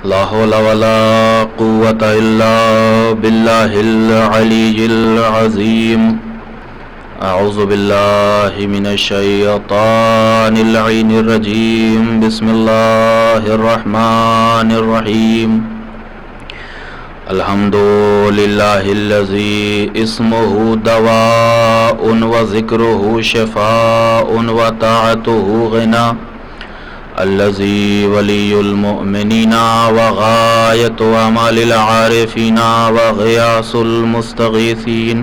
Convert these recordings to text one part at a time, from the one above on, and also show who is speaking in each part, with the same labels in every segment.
Speaker 1: لا حول ولا قوة إلا بالله العلي العظيم. أعوذ بالله من الشيطان اللعين الرجيم. بسم الله الرحمن الرحيم. الحمد لله الذي اسمه دواء وذكره شفاء وطاعته غنى، الذي ولي المؤمنين وغاية أمال العارفين وغياث المستغيثين،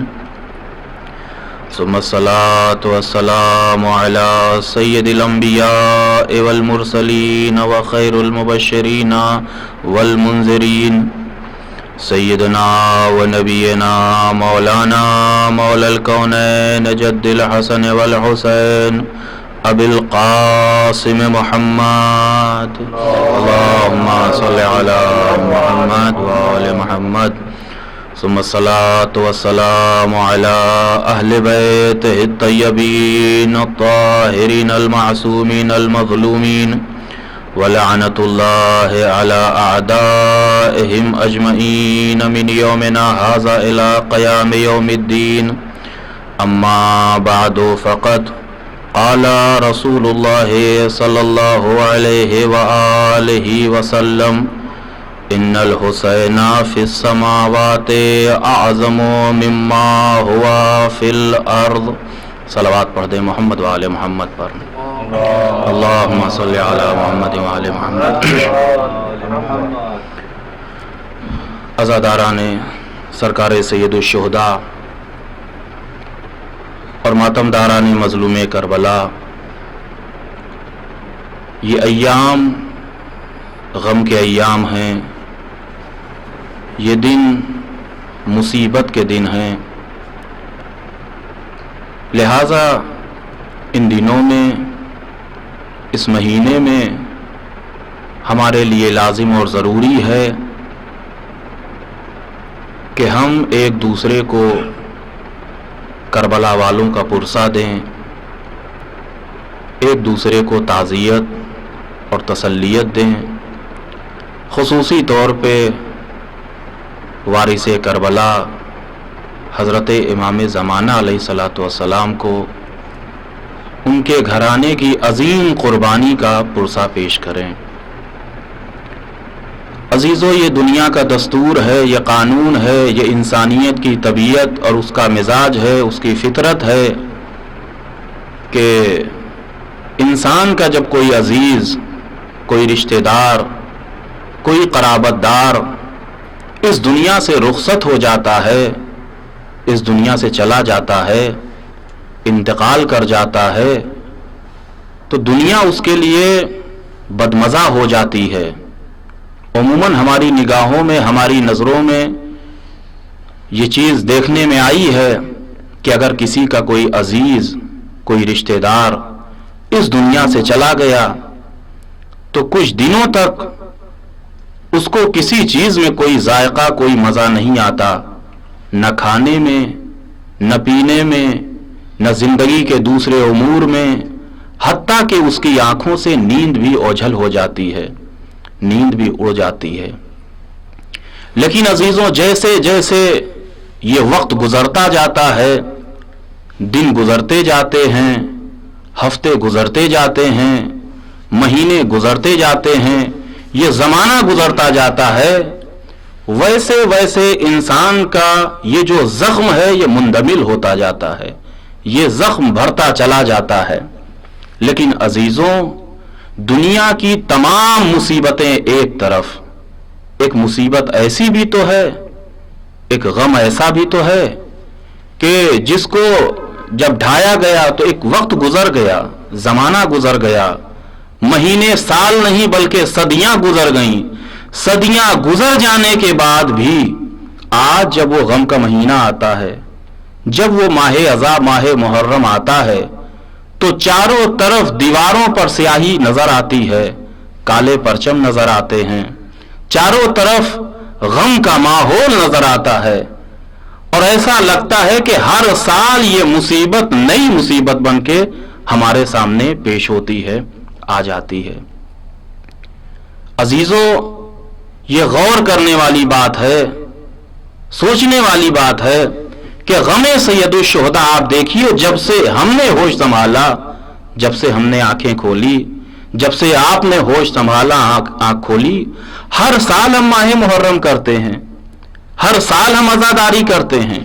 Speaker 1: ثم الصلاة والسلام على سيد الأنبياء والمرسلين وخير المبشرين والمنذرين، سيدنا ونبينا مولانا مولى الكونين جد الحسن والحسين أبي القاسم محمد. اللهم صل على محمد وآل محمد. ثم الصلاة والسلام على أهل بيته الطيبين الطاهرين المعصومين المظلومين، ولعنة الله على أعدائهم أجمعين من يومنا هذا إلى قيام يوم الدين. أما بعد، فقد قال رسول الله صلى الله عليه وآله وسلم: إن الحسين في السماوات أعظم مما هو في الأرض. صلوات پڑھ دیں محمد وآل محمد پر. اللہم صلی علی محمد وآل محمد. عزاداران سرکار سید الشہداء اور ماتم داران مظلوم کربلا، یہ ایام غم کے ایام ہیں، یہ دن مصیبت کے دن ہیں. لہذا ان دنوں میں، اس مہینے میں ہمارے لیے لازم اور ضروری ہے کہ ہم ایک دوسرے کو کربلا والوں کا پرسہ دیں، ایک دوسرے کو تعزیت اور تسلیت دیں. خصوصی طور پہ وارث کربلا حضرت امام زمانہ علیہ الصلاۃ والسلام کو ان کے گھرانے کی عظیم قربانی کا پرسہ پیش کریں. عزیزو، یہ دنیا کا دستور ہے، یہ قانون ہے، یہ انسانیت کی طبیعت اور اس کا مزاج ہے، اس کی فطرت ہے کہ انسان کا جب کوئی عزیز، کوئی رشتہ دار، کوئی قرابت دار اس دنیا سے رخصت ہو جاتا ہے، اس دنیا سے چلا جاتا ہے، انتقال کر جاتا ہے، تو دنیا اس کے لیے بدمزہ ہو جاتی ہے. عموماً ہماری نگاہوں میں، ہماری نظروں میں یہ چیز دیکھنے میں آئی ہے کہ اگر کسی کا کوئی عزیز، کوئی رشتہ دار اس دنیا سے چلا گیا تو کچھ دنوں تک اس کو کسی چیز میں کوئی ذائقہ، کوئی مزہ نہیں آتا، نہ کھانے میں، نہ پینے میں، نہ زندگی کے دوسرے امور میں، حتیٰ کہ اس کی آنکھوں سے نیند بھی اوجھل ہو جاتی ہے، نیند بھی اڑ جاتی ہے. لیکن عزیزوں، جیسے جیسے یہ وقت گزرتا جاتا ہے، دن گزرتے جاتے ہیں، ہفتے گزرتے جاتے ہیں، مہینے گزرتے جاتے ہیں، یہ زمانہ گزرتا جاتا ہے، ویسے ویسے انسان کا یہ جو زخم ہے یہ مندمل ہوتا جاتا ہے، یہ زخم بھرتا چلا جاتا ہے. لیکن عزیزوں، دنیا کی تمام مصیبتیں ایک طرف، ایک مصیبت ایسی بھی تو ہے، ایک غم ایسا بھی تو ہے کہ جس کو جب ڈھایا گیا تو ایک وقت گزر گیا، زمانہ گزر گیا، مہینے سال نہیں بلکہ صدیاں گزر گئیں. صدیاں گزر جانے کے بعد بھی آج جب وہ غم کا مہینہ آتا ہے، جب وہ ماہ عذاب، ماہ محرم آتا ہے، تو چاروں طرف دیواروں پر سیاہی نظر آتی ہے، کالے پرچم نظر آتے ہیں، چاروں طرف غم کا ماحول نظر آتا ہے، اور ایسا لگتا ہے کہ ہر سال یہ مصیبت نئی مصیبت بن کے ہمارے سامنے پیش ہوتی ہے، آ جاتی ہے. عزیزو، یہ غور کرنے والی بات ہے، سوچنے والی بات ہے کہ غم سید الشہداء آپ دیکھیے، جب سے ہم نے ہوش سنبھالا، جب سے ہم نے آنکھیں کھولی، جب سے آپ نے ہوش سنبھالا، آنکھ کھولی، ہر سال ہم ماہ محرم کرتے ہیں، ہر سال ہم عزاداری کرتے ہیں،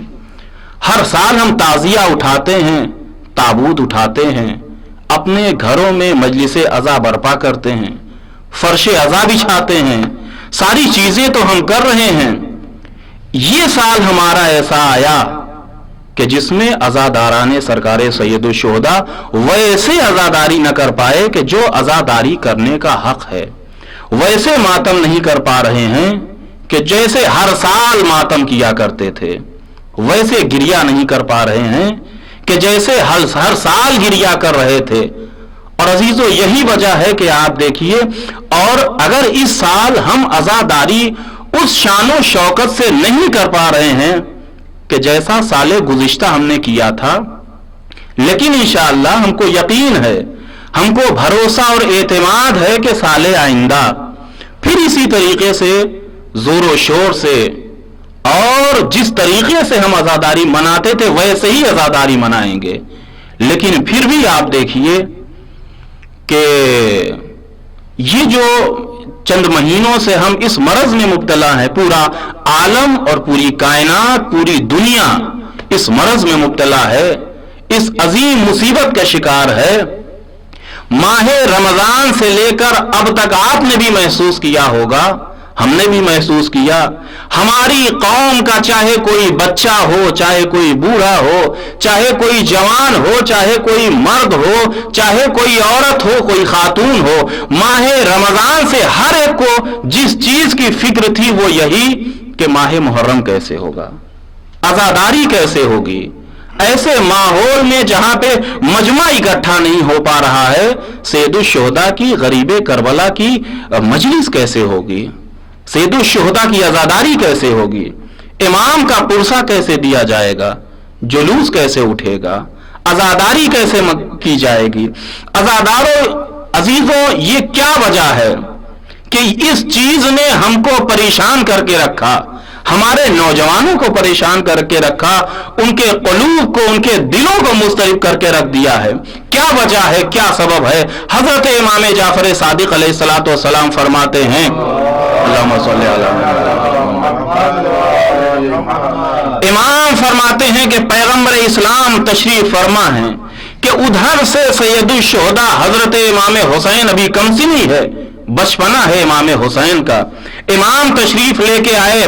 Speaker 1: ہر سال ہم تعزیہ اٹھاتے ہیں، تابوت اٹھاتے ہیں، اپنے گھروں میں مجلس عزا برپا کرتے ہیں، فرش عزا بچھاتے ہیں، ساری چیزیں تو ہم کر رہے ہیں۔ یہ سال ہمارا ایسا آیا کہ جس میں عزاداران سرکار سید الشہداء ویسے عزاداری نہ کر پائے کہ جو عزاداری کرنے کا حق ہے، ویسے ماتم نہیں کر پا رہے ہیں کہ جیسے ہر سال ماتم کیا کرتے تھے، ویسے گریہ نہیں کر پا رہے ہیں کہ جیسے ہر سال گریہ کر رہے تھے۔ اور عزیزو یہی وجہ ہے کہ آپ دیکھیے، اور اگر اس سال ہم عزاداری اس شان و شوکت سے نہیں کر پا رہے ہیں کہ جیسا سال گزشتہ ہم نے کیا تھا، لیکن انشاءاللہ ہم کو یقین ہے، ہم کو بھروسہ اور اعتماد ہے کہ سال آئندہ پھر اسی طریقے سے زور و شور سے اور جس طریقے سے ہم عزاداری مناتے تھے ویسے ہی عزاداری منائیں گے۔ لیکن پھر بھی آپ دیکھیے کہ یہ جو چند مہینوں سے ہم اس مرض میں مبتلا ہیں، پورا عالم اور پوری کائنات، پوری دنیا اس مرض میں مبتلا ہے، اس عظیم مصیبت کا شکار ہے۔ ماہ رمضان سے لے کر اب تک آپ نے بھی محسوس کیا ہوگا، ہم نے بھی محسوس کیا، ہماری قوم کا چاہے کوئی بچہ ہو، چاہے کوئی بوڑھا ہو، چاہے کوئی جوان ہو، چاہے کوئی مرد ہو، چاہے کوئی عورت ہو، کوئی خاتون ہو، ماہ رمضان سے ہر ایک کو جس چیز کی فکر تھی وہ یہی کہ ماہ محرم کیسے ہوگا، عزاداری کیسے ہوگی، ایسے ماحول میں جہاں پہ مجمع اکٹھا نہیں ہو پا رہا ہے، سید الشہداء کی غریب کربلا کی مجلس کیسے ہوگی، سید الشہداء کی عزاداری کیسے ہوگی، امام کا پرسہ کیسے دیا جائے گا، جلوس کیسے اٹھے گا، عزاداری کیسے کی جائے گی۔ عزاداروں عزیزوں، یہ کیا وجہ ہے کہ اس چیز نے ہم کو پریشان کر کے رکھا، ہمارے نوجوانوں کو پریشان کر کے رکھا، ان کے قلوب کو، ان کے دلوں کو مضطرب کر کے رکھ دیا ہے؟ کیا وجہ ہے، کیا سبب ہے؟ حضرت امام جعفر صادق علیہ الصلوۃ والسلام فرماتے ہیں، اللہم صلی علی محمد، امام فرماتے ہیں کہ پیغمبر اسلام تشریف فرما ہیں کہ ادھر سے سید الشہداء حضرت امام حسین ابھی کم سنی ہے، بچپنا ہے امام حسین کا، امام تشریف لے کے آئے،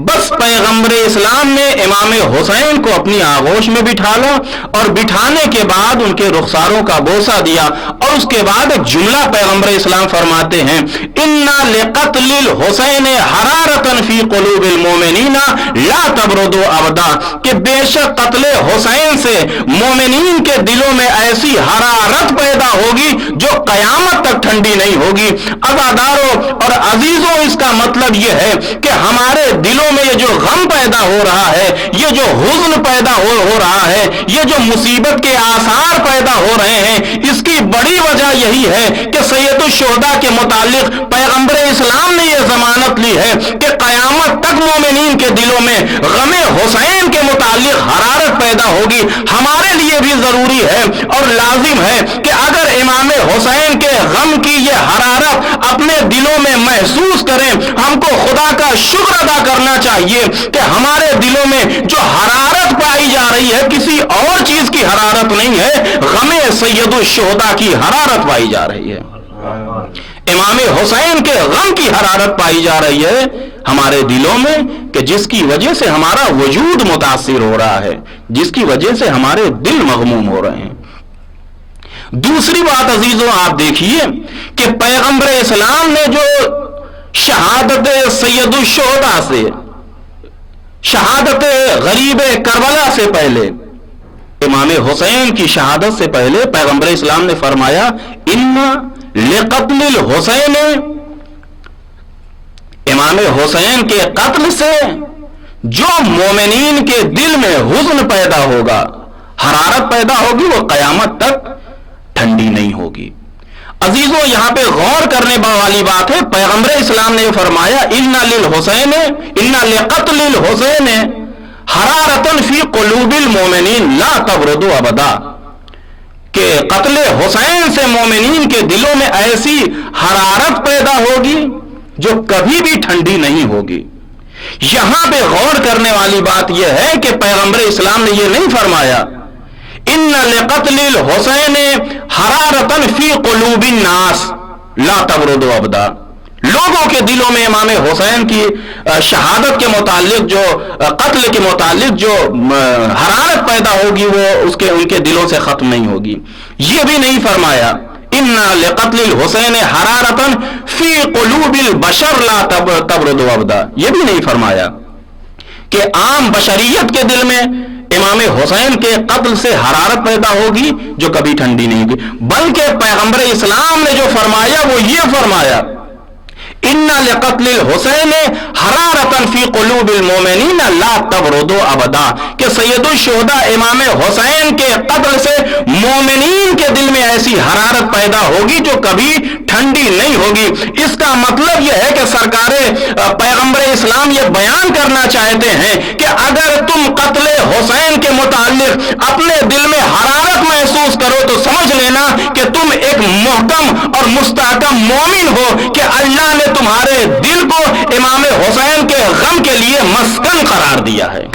Speaker 1: بس پیغمبر اسلام نے امام حسین کو اپنی آغوش میں بٹھالا اور بٹھانے کے بعد ان کے رخساروں کا بوسہ دیا، اور اس کے بعد ایک جملہ پیغمبر اسلام فرماتے ہیں، اِنَّ لِقَتْلِ الْحُسَيْنِ حَرَارَةً فِي قُلُوبِ الْمُؤْمِنِينَ لَا تَبْرُدُ أَبَدًا، کہ بے شک قتل حسین سے مومنین کے دلوں میں ایسی حرارت پیدا ہوگی جو قیامت تک ٹھنڈی نہیں ہوگی۔ عزاداروں اور عزیزوں، اس کا مطلب یہ ہے کہ ہمارے دلوں میں یہ جو غم پیدا ہو رہا ہے، یہ جو حزن پیدا ہو رہا ہے، یہ جو مصیبت کے آثار پیدا ہو رہے ہیں، اس کی بڑی وجہ یہی ہے کہ سید الشہداء کے متعلق پیغمبر اسلام نے یہ ضمانت لی ہے کہ قیامت تک مومنین کے دلوں میں غم حسین کے متعلق حرارت پیدا ہوگی۔ ہمارے لیے بھی ضروری ہے اور لازم ہے کہ اگر امام حسین کے غم کی یہ حرارت اپنے دلوں میں محسوس کریں، ہم کو خدا کا شکر ادا کرنا چاہیے کہ ہمارے دلوں میں جو حرارت پائی جا رہی ہے کسی اور چیز کی حرارت نہیں ہے، غم سید الشہداء کی حرارت پائی جا رہی ہے، امام حسین کے غم کی حرارت پائی جا رہی ہے ہمارے دلوں میں، کہ جس کی وجہ سے ہمارا وجود متاثر ہو رہا ہے، جس کی وجہ سے ہمارے دل مغموم ہو رہے ہیں۔ دوسری بات عزیزوں، آپ دیکھیے کہ پیغمبر اسلام نے جو شہادت سید الشہداء سے، شہادت غریب کربلا سے پہلے، امام حسین کی شہادت سے پہلے پیغمبر اسلام نے فرمایا، ان لقتل الحسین، امام حسین کے قتل سے جو مومنین کے دل میں حزن پیدا ہوگا، حرارت پیدا ہوگی، وہ قیامت تک ٹھنڈی نہیں ہوگی۔ عزیزوں یہاں پہ غور کرنے والی بات ہے، پیغمبر اسلام نے فرمایا اِنَّ لِقَتْلِ الْحُسَيْنِ حَرَارَةً فِي قُلُوبِ الْمُؤْمِنِينَ لَا تَبْرُدُ أَبَدًا، کہ قتل حسین سے مومنین کے دلوں میں ایسی حرارت پیدا ہوگی جو کبھی بھی ٹھنڈی نہیں ہوگی۔ یہاں پہ غور کرنے والی بات یہ ہے کہ پیغمبر اسلام نے یہ نہیں فرمایا ان لقتل الحسین حرارة فی قلوب الناس لا تبرد ابدا، لوگوں کے دلوں میں امام حسین کی شہادت کے متعلق جو قتل کے متعلق جو حرارت پیدا ہوگی وہ ان کے دلوں سے ختم نہیں ہوگی۔ یہ بھی نہیں فرمایا ان لقتل الحسین حرارة فی قلوب البشر لا تبرد ابدا، یہ بھی نہیں فرمایا کہ عام بشریت کے دل میں امام حسین کے قتل سے حرارت پیدا ہوگی جو کبھی ٹھنڈی نہیں ہوگی، بلکہ پیغمبر اسلام نے جو فرمایا وہ یہ فرمایا ان لقتل الحسین حرارة فی قلوب المؤمنین لا تبرد ابدا، کہ سید الشہداء امام حسین کے قتل سے مومنین کے دل میں ایسی حرارت پیدا ہوگی جو کبھی ٹھنڈی نہیں ہوگی۔ اس کا مطلب یہ ہے کہ سرکار پیغمبر اسلام یہ بیان کرنا چاہتے ہیں کہ اگر تم قتل حسین کے متعلق اپنے دل میں حرارت محسوس کرو تو سمجھ لینا کہ تم ایک محکم اور مستحکم مومن ہو کہ اللہ نے تمہارے دل کو امام حسین کے غم کے لیے مسکن قرار دیا ہے۔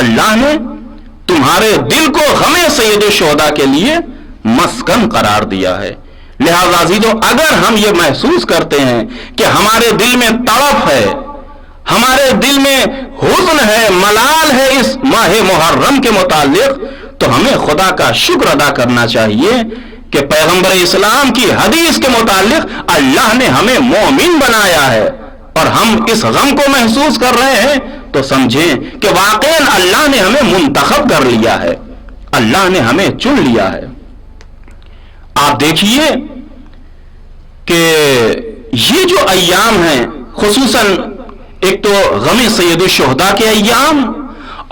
Speaker 1: اللہ نے تمہارے دل کو غم سید الشہداء کے لیے مسکن قرار دیا ہے۔ لہذا عزیزو اگر ہم یہ محسوس کرتے ہیں کہ ہمارے دل میں تڑپ ہے، ہمارے دل میں حزن ہے، ملال ہے اس ماہ محرم کے متعلق، تو ہمیں خدا کا شکر ادا کرنا چاہیے کہ پیغمبر اسلام کی حدیث کے متعلق اللہ نے ہمیں مومن بنایا ہے اور ہم اس غم کو محسوس کر رہے ہیں تو سمجھیں کہ واقعاً اللہ نے ہمیں منتخب کر لیا ہے، اللہ نے ہمیں چن لیا ہے۔ آپ دیکھیے کہ یہ جو ایام ہیں، خصوصاً ایک تو غم سید الشہداء کے ایام،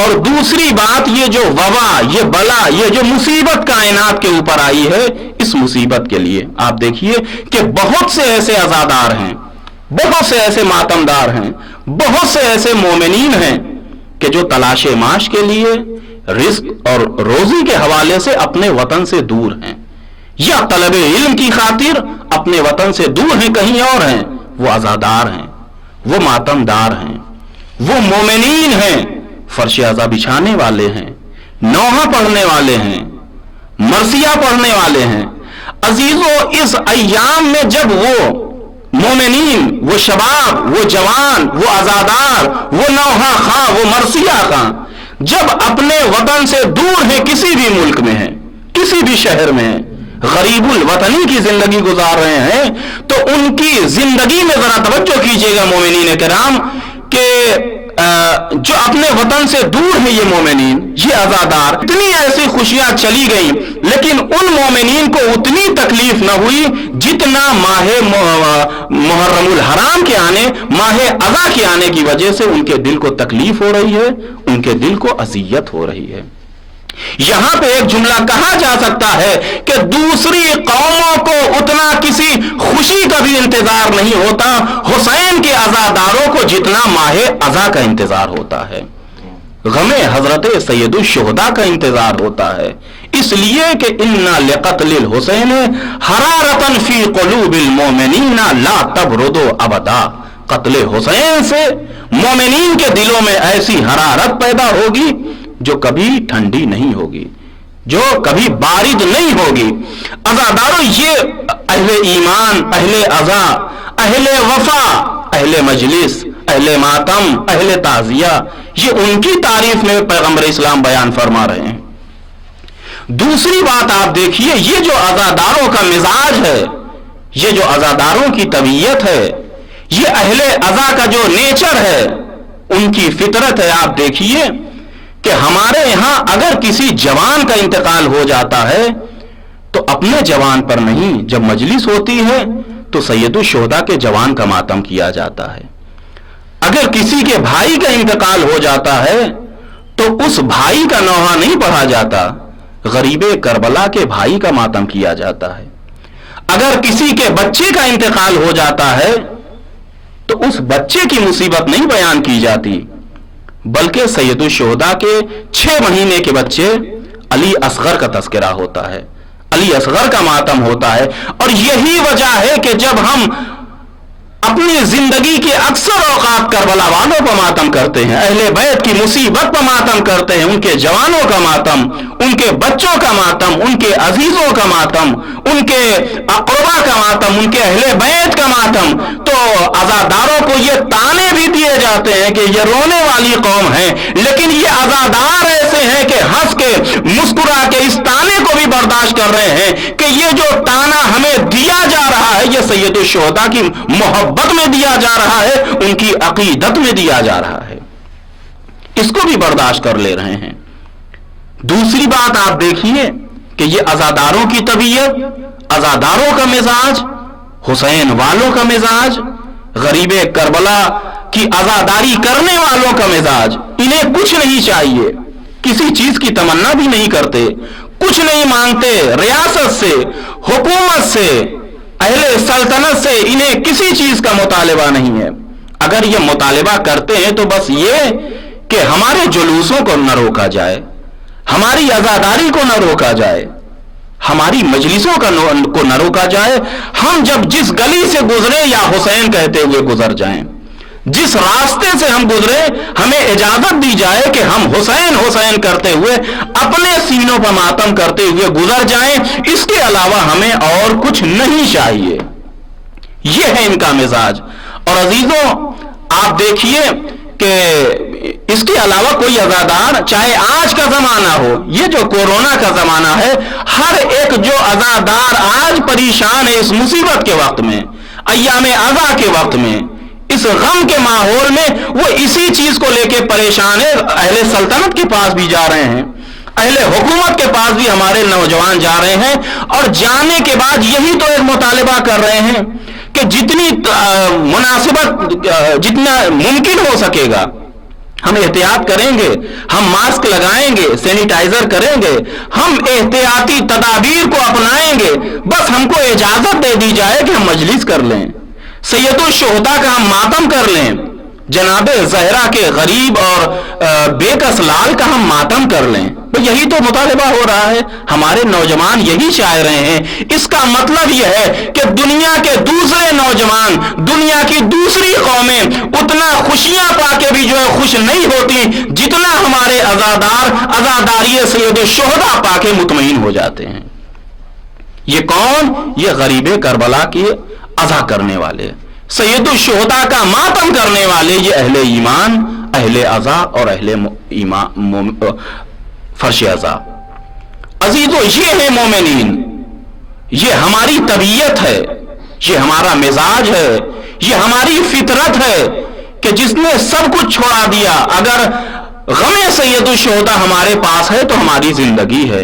Speaker 1: اور دوسری بات یہ جو وبا، یہ بلا، یہ جو مصیبت کائنات کے اوپر آئی ہے، اس مصیبت کے لیے آپ دیکھیے کہ بہت سے ایسے عزادار ہیں، بہت سے ایسے ماتمدار ہیں، بہت سے ایسے مومنین ہیں کہ جو تلاش معاش کے لیے رزق اور روزی کے حوالے سے اپنے وطن سے دور ہیں، یا طلب علم کی خاطر اپنے وطن سے دور ہیں، کہیں اور ہیں۔ وہ عزادار ہیں، وہ ماتمدار ہیں، وہ مومنین ہیں، فرش عزا بچھانے والے ہیں، نوحہ پڑھنے والے ہیں، مرثیہ پڑھنے والے ہیں۔ عزیزو اس ایام میں جب وہ مومنین، وہ شباب، وہ جوان، وہ عزادار، وہ نوحہ خواہ، وہ مرثیہ خواہ جب اپنے وطن سے دور ہیں، کسی بھی ملک میں ہیں، کسی بھی شہر میں ہیں، غریب الوطنی کی زندگی گزار رہے ہیں، تو ان کی زندگی میں ذرا توجہ کیجئے گا مومنین کرام کہ جو اپنے وطن سے دور ہیں یہ مومنین، یہ عزادار، اتنی ایسی خوشیاں چلی گئیں لیکن ان مومنین کو اتنی تکلیف نہ ہوئی جتنا ماہ محرم الحرام کے آنے، ماہ عزا کے آنے کی وجہ سے ان کے دل کو تکلیف ہو رہی ہے، ان کے دل کو اذیت ہو رہی ہے۔ یہاں پہ ایک جملہ کہا جا سکتا ہے کہ دوسری قوموں کو اتنا کسی خوشی کا بھی انتظار نہیں ہوتا حسین کے عزاداروں کو جتنا ماہ عزا کا انتظار ہوتا ہے، غم حضرت سید الشہداء کا انتظار ہوتا ہے، اس لیے کہ اِنَّ لِقَتْلِ الْحُسَيْنِ حَرَارَةً فِي قُلُوبِ الْمُؤْمِنِينَ لَا تَبْرُدُ أَبَدًا، قتل حسین سے مومنین کے دلوں میں ایسی حرارت پیدا ہوگی جو کبھی ٹھنڈی نہیں ہوگی، جو کبھی بارد نہیں ہوگی۔ عزاداروں یہ اہل ایمان، اہل عزا، اہل وفا، اہل مجلس، اہل ماتم، اہل تعزیہ، یہ ان کی تعریف میں پیغمبر اسلام بیان فرما رہے ہیں۔ دوسری بات آپ دیکھیے، یہ جو عزاداروں کا مزاج ہے، یہ جو عزاداروں کی طبیعت ہے، یہ اہل عزا کا جو نیچر ہے، ان کی فطرت ہے۔ آپ دیکھیے کہ ہمارے یہاں اگر کسی جوان کا انتقال ہو جاتا ہے تو اپنے جوان پر نہیں، جب مجلس ہوتی ہے تو سید الشہداء کے جوان کا ماتم کیا جاتا ہے۔ اگر کسی کے بھائی کا انتقال ہو جاتا ہے تو اس بھائی کا نوحہ نہیں پڑھا جاتا، غریب کربلا کے بھائی کا ماتم کیا جاتا ہے۔ اگر کسی کے بچے کا انتقال ہو جاتا ہے تو اس بچے کی مصیبت نہیں بیان کی جاتی، بلکہ سید الشہداء کے 6 مہینے کے بچے علی اصغر کا تذکرہ ہوتا ہے، علی اصغر کا ماتم ہوتا ہے۔ اور یہی وجہ ہے کہ جب ہم اپنی زندگی کے اکثر اوقات کربلا والوں پر ماتم کرتے ہیں، اہل بیت کی مصیبت پر ماتم کرتے ہیں، ان کے جوانوں کا ماتم، ان کے بچوں کا ماتم، ان کے عزیزوں کا ماتم، ان کے اقربا کا ماتم، ان کے اہل بیت کا ماتم، تو عزاداروں کو یہ تانے بھی دیے جاتے ہیں کہ یہ رونے والی قوم ہے، لیکن یہ عزادار ایسے ہیں کہ ہنس کے مسکرا کے اس تانے کو بھی برداشت کر رہے ہیں کہ یہ جو تانا ہمیں دیا جا رہا ہے یہ سید الشہداء کی محبت میں دیا جا رہا ہے، ان کی عقیدت میں دیا جا رہا ہے، اس کو بھی برداشت کر لے رہے ہیں۔ دوسری بات آپ دیکھیے کہ یہ عزاداروں کی طبیعت، عزاداروں کا مزاج، حسین والوں کا مزاج، غریب کربلا کی عزاداری کرنے والوں کا مزاج، انہیں کچھ نہیں چاہیے، کسی چیز کی تمنا بھی نہیں کرتے، کچھ نہیں مانگتے، ریاست سے، حکومت سے، اہل سلطنت سے انہیں کسی چیز کا مطالبہ نہیں ہے۔ اگر یہ مطالبہ کرتے ہیں تو بس یہ کہ ہمارے جلوسوں کو نہ روکا جائے، ہماری عزاداری کو نہ روکا جائے، ہماری مجلسوں کو نہ روکا جائے، ہم جب جس گلی سے گزرے یا حسین کہتے ہوئے گزر جائیں، جس راستے سے ہم گزرے ہمیں اجازت دی جائے کہ ہم حسین حسین کرتے ہوئے اپنے سینوں پر ماتم کرتے ہوئے گزر جائیں، اس کے علاوہ ہمیں اور کچھ نہیں چاہیے۔ یہ ہے ان کا مزاج۔ اور عزیزوں آپ دیکھیے کہ اس کے علاوہ کوئی عزادار، چاہے آج کا زمانہ ہو، یہ جو کورونا کا زمانہ ہے، ہر ایک جو عزادار آج پریشان ہے اس مصیبت کے وقت میں، ایام عزا کے وقت میں، اس غم کے ماحول میں، وہ اسی چیز کو لے کے پریشان ہے۔ اہل سلطنت کے پاس بھی جا رہے ہیں، اہل حکومت کے پاس بھی ہمارے نوجوان جا رہے ہیں، اور جانے کے بعد یہی تو ایک مطالبہ کر رہے ہیں کہ جتنی مناسبت، جتنا ممکن ہو سکے گا ہم احتیاط کریں گے، ہم ماسک لگائیں گے، سینیٹائزر کریں گے، ہم احتیاطی تدابیر کو اپنائیں گے، بس ہم کو اجازت دے دی جائے کہ ہم مجلس کر لیں، سید الشہداء کا ہم ماتم کر لیں، جناب زہرا کے غریب اور بے کس لال کا ہم ماتم کر لیں۔ یہی تو مطالبہ ہو رہا ہے، ہمارے نوجوان یہی چاہ رہے ہیں۔ اس کا مطلب یہ ہے کہ دنیا کے دوسرے نوجوان، دنیا کی دوسری قومیں اتنا خوشیاں پا کے بھی جو ہے خوش نہیں ہوتی جتنا ہمارے عزادار عزاداری سید الشہداء پا کے مطمئن ہو جاتے ہیں۔ یہ کون؟ یہ غریب کربلا کے عزا کرنے والے، سید الشہداء کا ماتم کرنے والے، یہ اہل ایمان، اہل عزا اور اہل فرش عزا۔ عزیزو یہ ہے مومنین، یہ ہماری طبیعت ہے، یہ ہمارا مزاج ہے، یہ ہماری فطرت ہے کہ جس نے سب کچھ چھوڑا دیا۔ اگر غم سید الشہداء ہمارے پاس ہے تو ہماری زندگی ہے،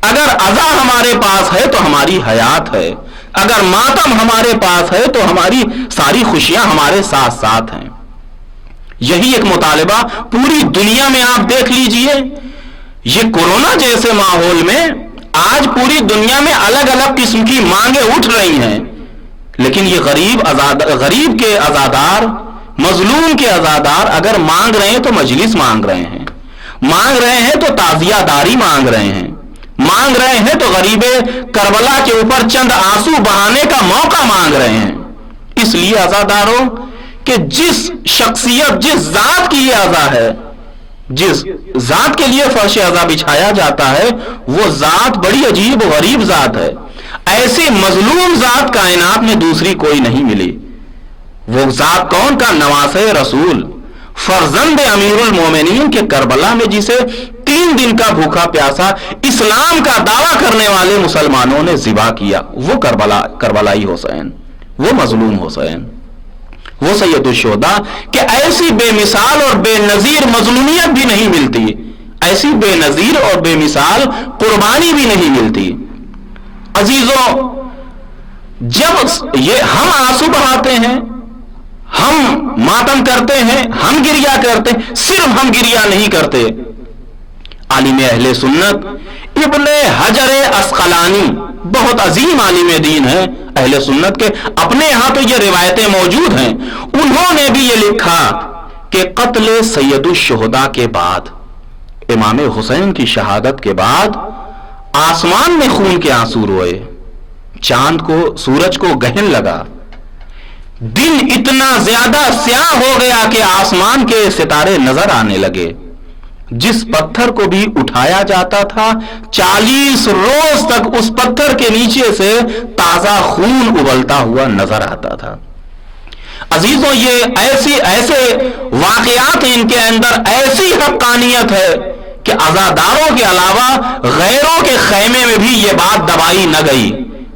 Speaker 1: اگر عزا ہمارے پاس ہے تو ہماری حیات ہے، اگر ماتم ہمارے پاس ہے تو ہماری ساری خوشیاں ہمارے ساتھ ساتھ ہیں۔ یہی ایک مطالبہ پوری دنیا میں آپ دیکھ لیجئے۔ یہ کورونا جیسے ماحول میں آج پوری دنیا میں الگ الگ قسم کی مانگیں اٹھ رہی ہیں، لیکن یہ غریب کے عزادار، مظلوم کے عزادار اگر مانگ رہے ہیں تو مجلس مانگ رہے ہیں، مانگ رہے ہیں تو تعزیہ داری مانگ رہے ہیں، مانگ رہے ہیں تو غریب کربلا کے اوپر چند آنسو بہانے کا موقع مانگ رہے ہیں۔ اس لیے عزاداروں کہ جس شخصیت، جس ذات کی یہ عزا ہے، جس ذات کے لیے فرش عزا بچھایا جاتا ہے، وہ ذات بڑی عجیب و غریب ذات ہے۔ ایسی مظلوم ذات کائنات میں دوسری کوئی نہیں ملی۔ وہ ذات کون کا؟ نواسے رسول، فرزند امیر المومنین کے کربلا میں جسے 3 دن کا بھوکا پیاسا اسلام کا دعویٰ کرنے والے مسلمانوں نے ذبح کیا، وہ کربلائی حسین، وہ مظلوم حسین، وہ سید الشہداء کہ ایسی بے مثال اور بے نظیر مظلومیت بھی نہیں ملتی، ایسی بے نظیر اور بے مثال قربانی بھی نہیں ملتی۔ عزیزوں جب یہ ہم آنسو بہاتے ہیں، ہم ماتم کرتے ہیں، ہم گریہ کرتے ہیں، صرف ہم گریہ نہیں کرتے، عالم اہل سنت ابن حجر اسقلانی بہت عظیم عالم دین ہے اہل سنت کے، اپنے ہاں تو یہ روایتیں موجود ہیں، انہوں نے بھی یہ لکھا کہ قتل سید الشہداء کے بعد، امام حسین کی شہادت کے بعد آسمان میں خون کے آنسو روئے، چاند کو سورج کو گہن لگا، دن اتنا زیادہ سیاہ ہو گیا کہ آسمان کے ستارے نظر آنے لگے، جس پتھر کو بھی اٹھایا جاتا تھا 40 روز تک اس پتھر کے نیچے سے تازہ خون ابلتا ہوا نظر آتا تھا۔ عزیزوں، یہ ایسے واقعات ہیں، ان کے اندر ایسی حقانیت ہے کہ عزاداروں کے علاوہ غیروں کے خیمے میں بھی یہ بات دبائی نہ گئی،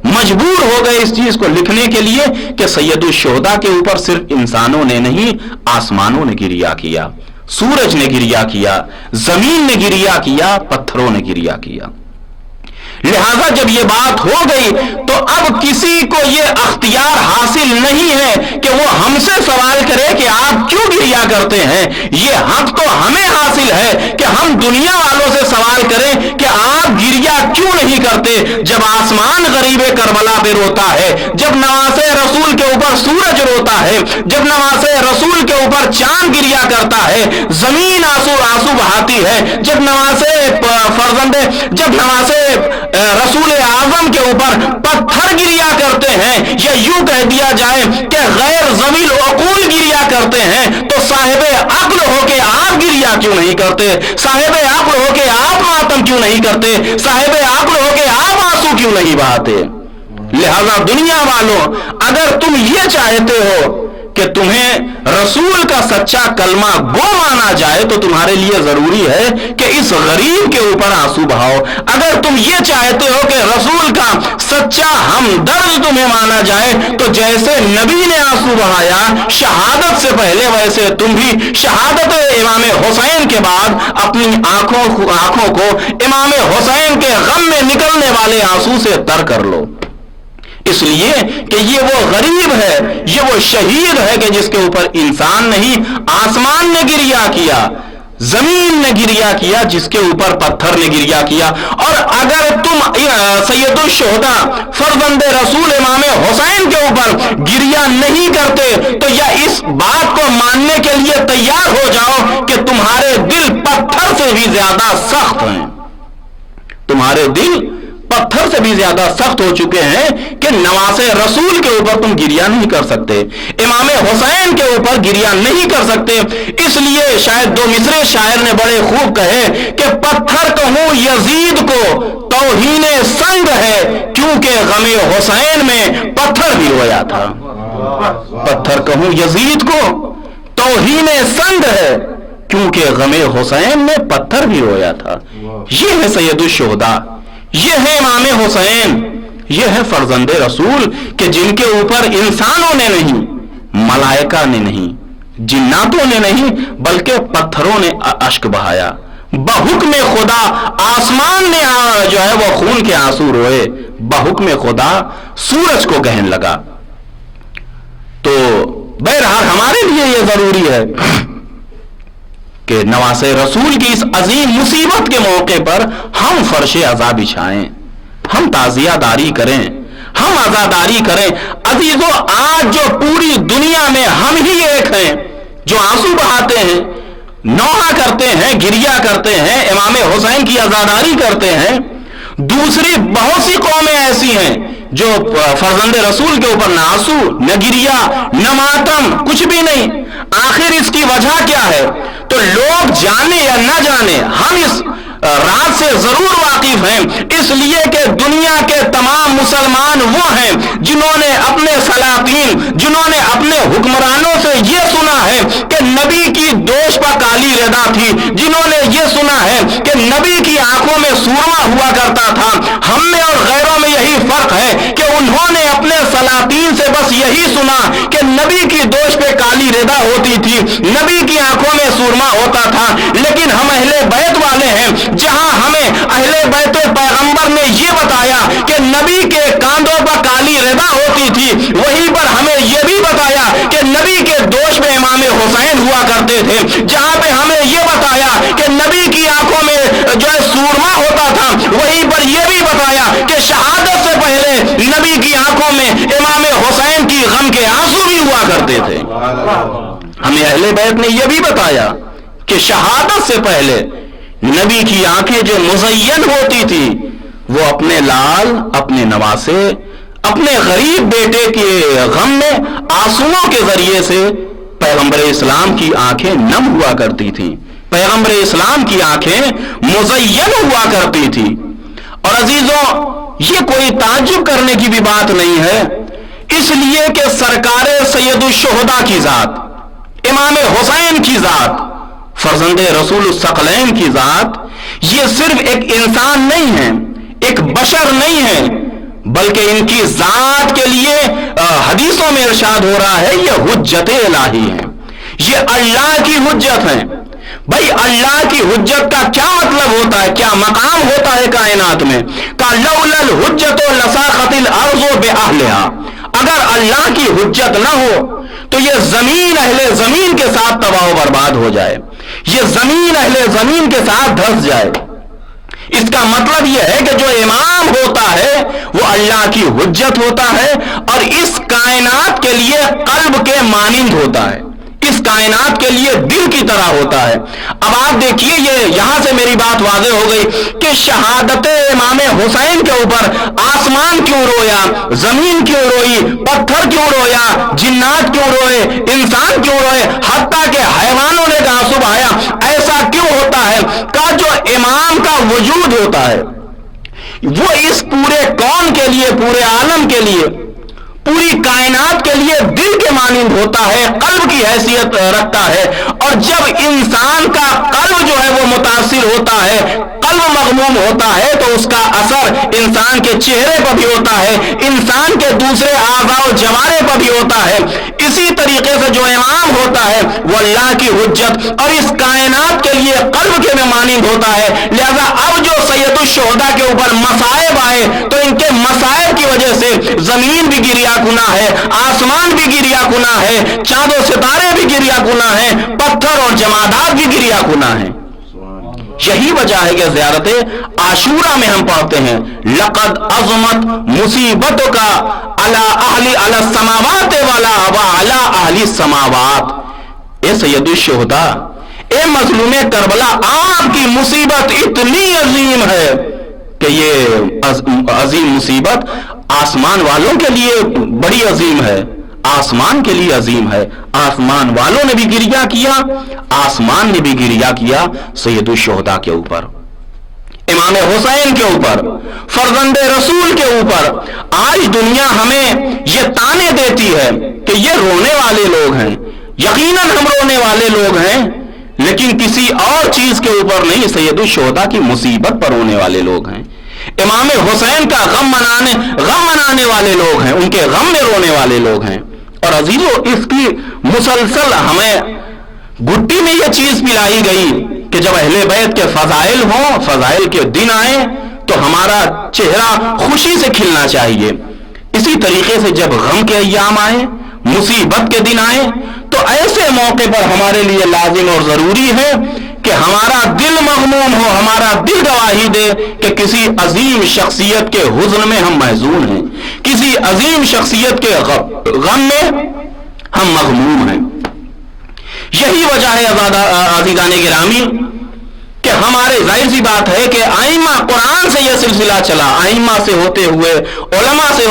Speaker 1: مجبور ہو گئے اس چیز کو لکھنے کے لیے کہ سید الشہداء کے اوپر صرف انسانوں نے نہیں، آسمانوں نے گریہ کیا، سورج نے گریہ کیا، زمین نے گریہ کیا، پتھروں نے گریہ کیا۔ لہذا جب یہ بات ہو گئی تو اب کسی کو یہ اختیار حاصل نہیں ہے کہ وہ ہم سے سوال کرے کہ آپ کیوں گریہ کرتے ہیں، یہ حق تو ہمیں حاصل ہے کہ ہم دنیا والوں سے سوال کریں کہ آپ گریہ کیوں نہیں کرتے۔ جب آسمان غریب کربلا پہ روتا ہے، جب نماز رسول کے اوپر سورج روتا ہے، جب نماز رسول کے اوپر چاند گریہ کرتا ہے، زمین آنسو بہاتی ہے، جب نماز رسول اعظم کے اوپر پتھر گریہ کرتے ہیں، یا یوں کہہ دیا جائے کہ غیر ذوی العقول گریہ کرتے ہیں، تو صاحب عقل ہو کے آپ گریہ کیوں نہیں کرتے؟ صاحب عقل ہو کے آپ ماتم کیوں نہیں کرتے؟ صاحب عقل ہو کے آپ آنسو کیوں نہیں بہاتے؟ لہذا دنیا والوں، اگر تم یہ چاہتے ہو کہ تمہیں رسول کا سچا کلمہ گو مانا جائے تو تمہارے لیے ضروری ہے کہ اس غریب کے اوپر آنسو بہاؤ۔ اگر تم یہ چاہتے ہو کہ رسول کا سچا ہمدرد تمہیں مانا جائے تو جیسے نبی نے آنسو بہایا شہادت سے پہلے، ویسے تم بھی شہادت امام حسین کے بعد اپنی آنکھوں کو امام حسین کے غم میں نکلنے والے آنسو سے تر کر لو، اس لیے کہ یہ وہ غریب ہے، یہ وہ شہید ہے کہ جس کے اوپر انسان نہیں، آسمان نے گریہ کیا، زمین نے گریہ کیا، جس کے اوپر پتھر نے گریہ کیا۔ اور اگر تم سید الشہداء فرزند رسول امام حسین کے اوپر گریہ نہیں کرتے تو یا اس بات کو ماننے کے لیے تیار ہو جاؤ کہ تمہارے دل پتھر سے بھی زیادہ سخت ہیں، تمہارے دل پتھر سے بھی زیادہ سخت ہو چکے ہیں کہ نواز رسول کے اوپر تم گریہ نہیں کر سکتے، امام حسین کے اوپر گریہ نہیں کر سکتے۔ اس لیے شاید دو مصرے شاعر نے بڑے خوب کہے کہ پتھر کہوں یزید کو توہین سنگ ہے، کیونکہ غم حسین میں پتھر بھی رویا تھا۔ پتھر کہوں یزید کو توہین سنگ ہے، کیونکہ غم حسین میں پتھر بھی رویا تھا۔ یہ ہے سید الشہداء، یہ ہے امام حسین، یہ ہے فرزند رسول کہ جن کے اوپر انسانوں نے نہیں، ملائکہ نے نہیں، جناتوں نے نہیں، بلکہ پتھروں نے اشک بہایا، بحکم خدا آسمان نے جو ہے وہ خون کے آنسو روئے، بحکم خدا سورج کو گہن لگا۔ تو بہرحال ہمارے لیے یہ ضروری ہے کہ نواز رسول کی اس عظیم مصیبت کے موقع پر ہم فرش عزا بچھائیں، ہم تعزیہ داری کریں، ہم عزاداری کریں۔ عزیزو، آج جو پوری دنیا میں ہم ہی ایک ہیں جو آنسو بہاتے ہیں، نوحہ کرتے ہیں، گریہ کرتے ہیں، امام حسین کی عزاداری کرتے ہیں۔ دوسری بہت سی قومیں ایسی ہیں جو فرزند رسول کے اوپر نہ آنسو، نہ گریہ، نہ ماتم، کچھ بھی نہیں۔ آخر اس کی وجہ کیا ہے؟ تو لوگ جانے یا نہ جانے ہم اس راز سے ضرور واقف ہیں، اس لیے کہ دنیا کے تمام مسلمان وہ ہیں جنہوں نے اپنے سلاطین، جنہوں نے اپنے حکمرانوں سے یہ سنا ہے کہ نبی کی دوش پر کالی ردا تھی، جنہوں نے یہ سنا ہے کہ نبی کی آنکھوں میں سورما ہوا کرتا تھا۔ ہم میں اور غیروں میں یہی فرق ہے کہ انہوں نے اپنے سلاطین سے بس یہی سنا کہ نبی کی دوش پہ کالی ردا ہوتی تھی، نبی کی آنکھوں میں سورما ہوتا تھا۔ لیکن ہم اہل بیت والے ہیں، جہاں ہمیں اہل بیت پیغمبر نے یہ بتایا کہ نبی کے کاندھوں پر کالی ردا ہوتی تھی، وہیں پر ہمیں یہ بھی بتایا کہ نبی کے دوش میں امام حسین ہوا کرتے تھے۔ جہاں پہ ہمیں یہ بتایا کہ نبی کی آنکھوں میں جو نبی کی آنکھوں میں امام حسین کی غم کے آنسو بھی ہوا کرتے تھے۔ ہمیں اہل بیت نے یہ بھی بتایا کہ شہادت سے پہلے نبی کی آنکھیں جو مزین ہوتی تھی وہ اپنے لال، اپنے نواسے، اپنے غریب بیٹے کے غم میں آنسوؤں کے ذریعے سے پیغمبر اسلام کی آنکھیں نم ہوا کرتی تھی، پیغمبر اسلام کی آنکھیں مزین ہوا کرتی تھی۔ اور عزیزوں، یہ کوئی تعجب کرنے کی بھی بات نہیں ہے، اس لیے کہ سرکار سید الشہداء کی ذات، امام حسین کی ذات، فرزند رسول الثقلین کی ذات، یہ صرف ایک انسان نہیں ہے، ایک بشر نہیں ہے، بلکہ ان کی ذات کے لیے حدیثوں میں ارشاد ہو رہا ہے یہ حجت الہی ہے، یہ اللہ کی حجت ہے۔ بھائی اللہ کی حجت کا کیا مطلب ہوتا ہے، کیا مقام ہوتا ہے کائنات میں؟ لولا الحجت لساقط الارض باہلھا، اگر اللہ کی حجت نہ ہو تو یہ زمین اہل زمین کے ساتھ تباہ و برباد ہو جائے، یہ زمین اہل زمین کے ساتھ دھس جائے۔ اس کا مطلب یہ ہے کہ جو امام ہوتا ہے وہ اللہ کی حجت ہوتا ہے اور اس کائنات کے لیے قلب کے مانند ہوتا ہے، اس کائنات کے لیے دل کی طرح ہوتا ہے۔ اب آپ دیکھیے، یہ یہاں سے میری بات واضح ہو گئی کہ شہادت امام حسین کے اوپر آسمان کیوں رویا، زمین کیوں روئی، پتھر کیوں رویا، جنات کیوں روئے، انسان کیوں روئے، حتیٰ کہ حیوانوں نے تعصب آیا۔ ایسا کیوں ہوتا ہے کہ جو امام کا وجود ہوتا ہے وہ اس پورے کون کے لیے، پورے عالم کے لیے، پوری کائنات کے لیے دل کے مانند ہوتا ہے، قلب کی حیثیت رکھتا ہے۔ اور جب انسان کا قلب جو ہے وہ متاثر ہوتا ہے، قلب مغموم ہوتا ہے، تو اس کا اثر انسان کے چہرے پر بھی ہوتا ہے، انسان کے دوسرے اعضاء و جوارے پر بھی ہوتا ہے۔ اسی طریقے سے جو امام ہوتا ہے وہ اللہ کی حجت اور اس کائنات کے لیے قلب کے میں مانند ہوتا ہے۔ لہذا اب جو سید الشہداء کے اوپر مصائب آئے تو ان کے مصائب کی وجہ سے زمین بھی گریا گناہ ہے، آسمان بھی گریا گناہ ہے، چاند و ستارے بھی گریا گناہ ہے، پتھر اور جمادات بھی گریا گناہ ہے۔ یہی وجہ ہے کہ زیارت عاشورہ میں ہم پڑھتے ہیں لقد عظمت مصیبت کا علی اہل السماوات والا و علی اہل السماوات۔ اے سید الشہداء، اے مظلوم کربلا، آپ کی مصیبت اتنی عظیم ہے کہ یہ عظیم مصیبت آسمان والوں کے لیے بڑی عظیم ہے، آسمان کے لیے عظیم ہے۔ آسمان والوں نے بھی گریہ کیا، آسمان نے بھی گریہ کیا سید الشہداء کے اوپر، امام حسین کے اوپر، فرزند رسول کے اوپر۔ آج دنیا ہمیں یہ تانے دیتی ہے کہ یہ رونے والے لوگ ہیں، یقیناً ہم رونے والے لوگ ہیں، لیکن کسی اور چیز کے اوپر نہیں، سید الشہداء کی مصیبت پر رونے والے لوگ ہیں، امام حسین کا غم منانے والے لوگ ہیں، ان کے غم میں رونے والے لوگ ہیں۔ اور عزیزو، اس کی مسلسل ہمیں گھٹی میں یہ چیز پلائی گئی کہ جب اہل بیت کے فضائل ہوں، فضائل کے دن آئیں تو ہمارا چہرہ خوشی سے کھلنا چاہیے۔ اسی طریقے سے جب غم کے ایام آئیں، مصیبت کے دن آئیں، تو ایسے موقع پر ہمارے لیے لازم اور ضروری ہے کہ ہمارا دل مغموم ہو، ہمارا دل گواہی دے کہ کسی عظیم شخصیت کے حزن میں ہم محزون ہیں، کسی عظیم شخصیت کے غم میں ہم مغموم ہیں۔ یہی وجہ ہے عزیزان گرامی کہ ہمارے ظاہر سی بات ہے کہ ائمہ قرآن سے یہ سلسلہ چلا، ائمہ سے ہوتے ہوئے علماء سے،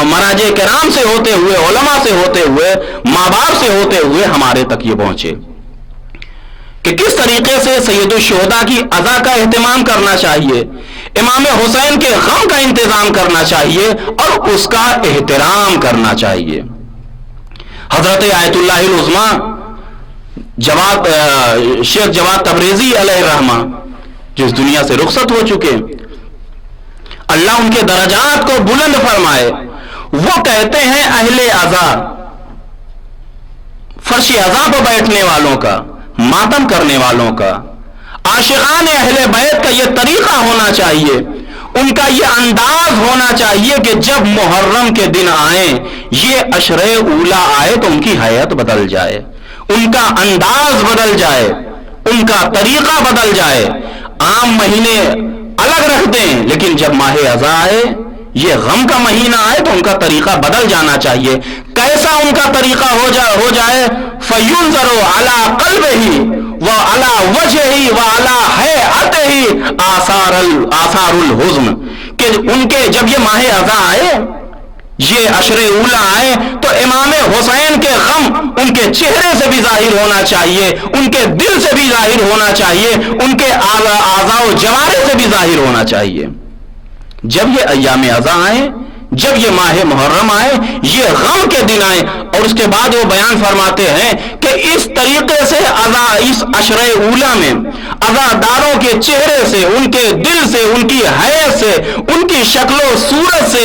Speaker 1: مراجع کرام سے ہوتے ہوئے، علماء سے ہوتے ہوئے، ماں باپ سے ہوتے ہوئے ہمارے تک یہ پہنچے کہ کس طریقے سے سید الشہداء کی عزا کا اہتمام کرنا چاہیے، امام حسین کے غم کا انتظام کرنا چاہیے اور اس کا احترام کرنا چاہیے۔ حضرت آیت اللہ العظمیٰ شیخ جواد تبریزی علیہ الرحمہ جو اس دنیا سے رخصت ہو چکے، اللہ ان کے درجات کو بلند فرمائے، وہ کہتے ہیں اہل عزا، فرش عزا پر بیٹھنے والوں کا، ماتم کرنے والوں کا، عاشقان اہل بیت کا یہ طریقہ ہونا چاہیے، ان کا یہ انداز ہونا چاہیے کہ جب محرم کے دن آئیں، یہ عشرے اولا آئے تو ان کی حیت بدل جائے، ان کا انداز بدل جائے، ان کا طریقہ بدل جائے۔ عام مہینے الگ رکھ دیں، لیکن جب ماہ عزا آئے یہ غم کا مہینہ آئے تو ان کا طریقہ بدل جانا چاہیے. کیسا ان کا طریقہ ہو جائے؟ فَيُنْظَرُ عَلَىٰ قَلْبِهِ وَعَلَىٰ وَجْهِهِ وَعَلَىٰ هَيْئَتِهِ آثار الحزن، کہ ان کے جب یہ ماہ اذا آئے، یہ عشر اولا آئے، تو امام حسین کے غم ان کے چہرے سے بھی ظاہر ہونا چاہیے، ان کے دل سے بھی ظاہر ہونا چاہیے، ان کے اعضاء و جوارح سے بھی ظاہر ہونا چاہیے. جب یہ ایام اذا آئے، جب یہ ماہ محرم آئے، یہ غم کے دن آئے، اور اس کے بعد وہ بیان فرماتے ہیں کہ اس طریقے سے اس عشر اولا میں عزاداروں کے چہرے سے، ان کے دل سے، ان کی حیث سے، ان کی شکل و صورت سے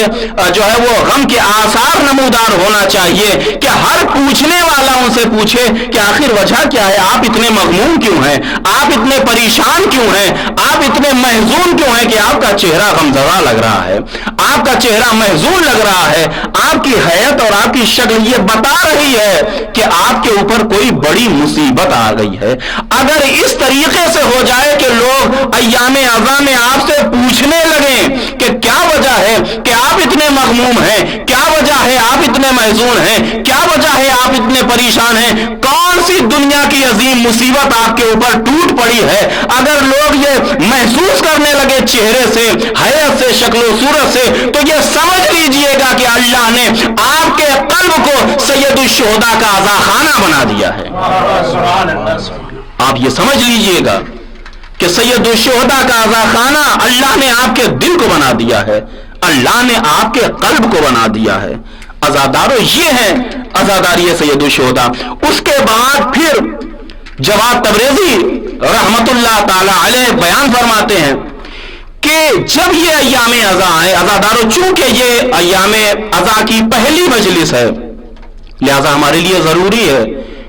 Speaker 1: جو ہے وہ غم کے آثار نمودار ہونا چاہیے، کہ ہر پوچھنے والا ان سے پوچھے کہ آخر وجہ کیا ہے، آپ اتنے مغموم کیوں ہیں، آپ اتنے پریشان کیوں ہیں، آپ اتنے محزون کیوں ہیں، کہ آپ کا چہرہ غمزدہ لگ رہا ہے، آپ کا چہرہ محزون لگ رہا ہے، آپ کی حیت اور آپ کی شکل یہ بتا رہی ہے کہ آپ کے اوپر کوئی بڑی مصیبت آ گئی ہے. اگر اس طریقے سے ہو جائے کہ لوگ ایام اذا میں آپ سے پوچھنے لگیں کہ کیا وجہ ہے کہ آپ اتنے مغموم ہیں، کیا وجہ ہے آپ اتنے محزون ہیں، کیا وجہ ہے آپ اتنے پریشان ہیں، کون سی دنیا کی عظیم مصیبت آپ کے اوپر ٹوٹ پڑی ہے، اگر لوگ یہ محسوس کرنے لگے چہرے سے، حیت سے، شکل و صورت سے، تو یہ سمجھ لیجئے گا کہ اللہ نے آپ کے قلب کو سید الشہداء کا عزاخانہ بنا دیا ہے. آپ یہ سمجھ لیجئے گا کہ سید الشہداء کا عزاخانہ اللہ نے آپ کے دل کو بنا دیا ہے، اللہ نے آپ کے قلب کو بنا دیا ہے. عزادارو یہ ہے عزاداری سید الشہداء. اس کے بعد پھر جواد تبریزی رحمت اللہ تعالی علیہ بیان فرماتے ہیں کہ جب یہ ایام اذا آئے، عزادارو چونکہ یہ ایام اذا کی پہلی مجلس ہے، لہذا ہمارے لیے ضروری ہے